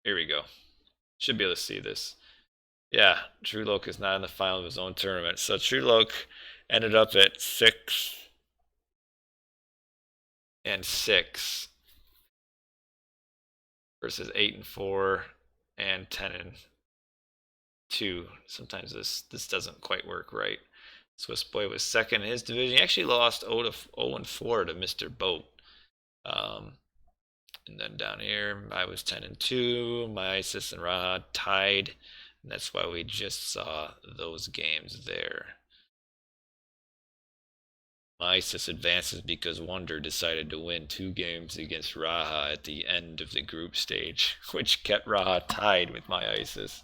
Here we go. Should be able to see this. Yeah, Trueloke is not in the final of his own tournament. So Trueloke ended up at 6 and 6 versus 8 and 4 and 10 and 2. Sometimes this doesn't quite work right. Swiss Boy was second in his division. He actually lost 0 and 4 to Mr. Boat. And then down here, I was 10 and 2. MyIsis and Raha tied. And that's why we just saw those games there. MyIsis advances because Wonder decided to win 2 games against Raha at the end of the group stage, which kept Raha tied with MyIsis.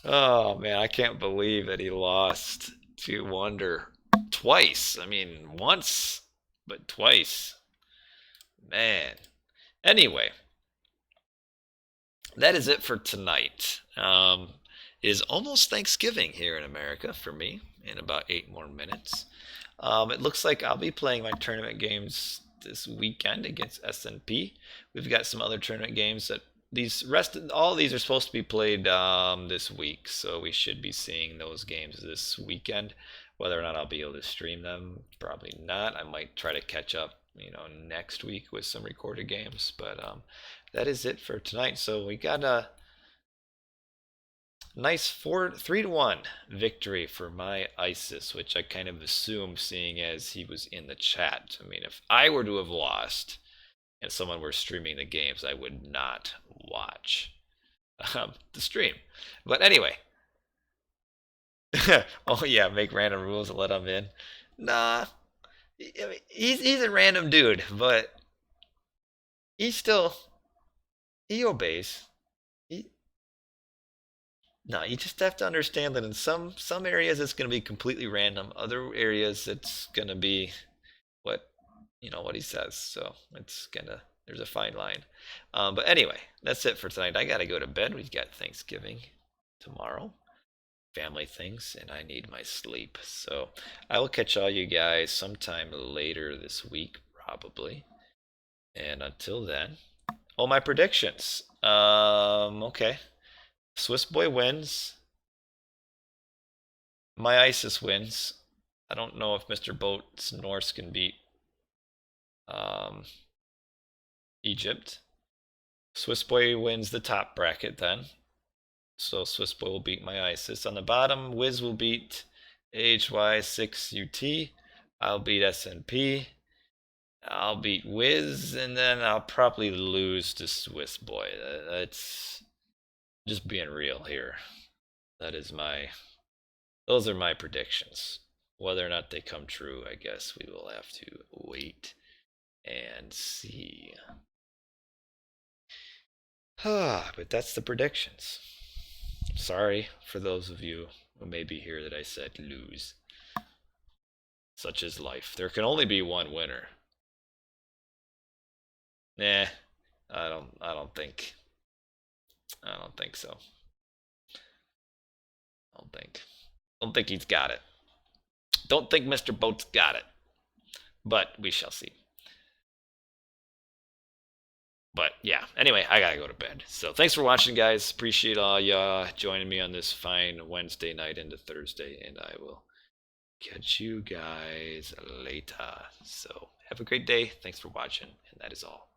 Oh man, I can't believe that he lost to Wonder twice. I mean, once, but twice. Man. Anyway, that is it for tonight. It is almost Thanksgiving here in America for me in about 8 more minutes. It looks like I'll be playing my tournament games this weekend against SNP. We've got some other tournament games that all these are supposed to be played this week, so we should be seeing those games this weekend. Whether or not I'll be able to stream them, probably not. I might try to catch up, next week with some recorded games. But that is it for tonight. So we got a nice 3-1 victory for MyIsis, which I kind of assumed, seeing as he was in the chat. I mean, if I were to have lost and someone were streaming the games, I would not watch the stream. But anyway. Oh yeah, make random rules and let him in. Nah, I mean, he's a random dude, but he obeys. No, you just have to understand that in some areas it's going to be completely random. Other areas it's going to be what what he says. So there's a fine line. But anyway, that's it for tonight. I got to go to bed. We've got Thanksgiving tomorrow. Family things, and I need my sleep. So I will catch all you guys sometime later this week, probably. And until then, my predictions. Okay. Swiss Boy wins. MyIsis wins. I don't know if Mr. Boat's Norse can beat Egypt. Swiss Boy wins the top bracket then. So Swiss Boy will beat MyIsis. On the bottom, Wiz will beat AHY6UT. I'll beat SNP. I'll beat Wiz, and then I'll probably lose to Swiss Boy. That's just being real here. Those are my predictions. Whether or not they come true, I guess we will have to wait and see. But that's the predictions. Sorry for those of you who may be here that I said lose. Such is life. There can only be one winner. Nah, I don't think so. Don't think he's got it. Don't think Mr. Boat's got it. But we shall see. But yeah, anyway, I gotta go to bed. So thanks for watching, guys. Appreciate all y'all joining me on this fine Wednesday night into Thursday, and I will catch you guys later. So have a great day. Thanks for watching, and that is all.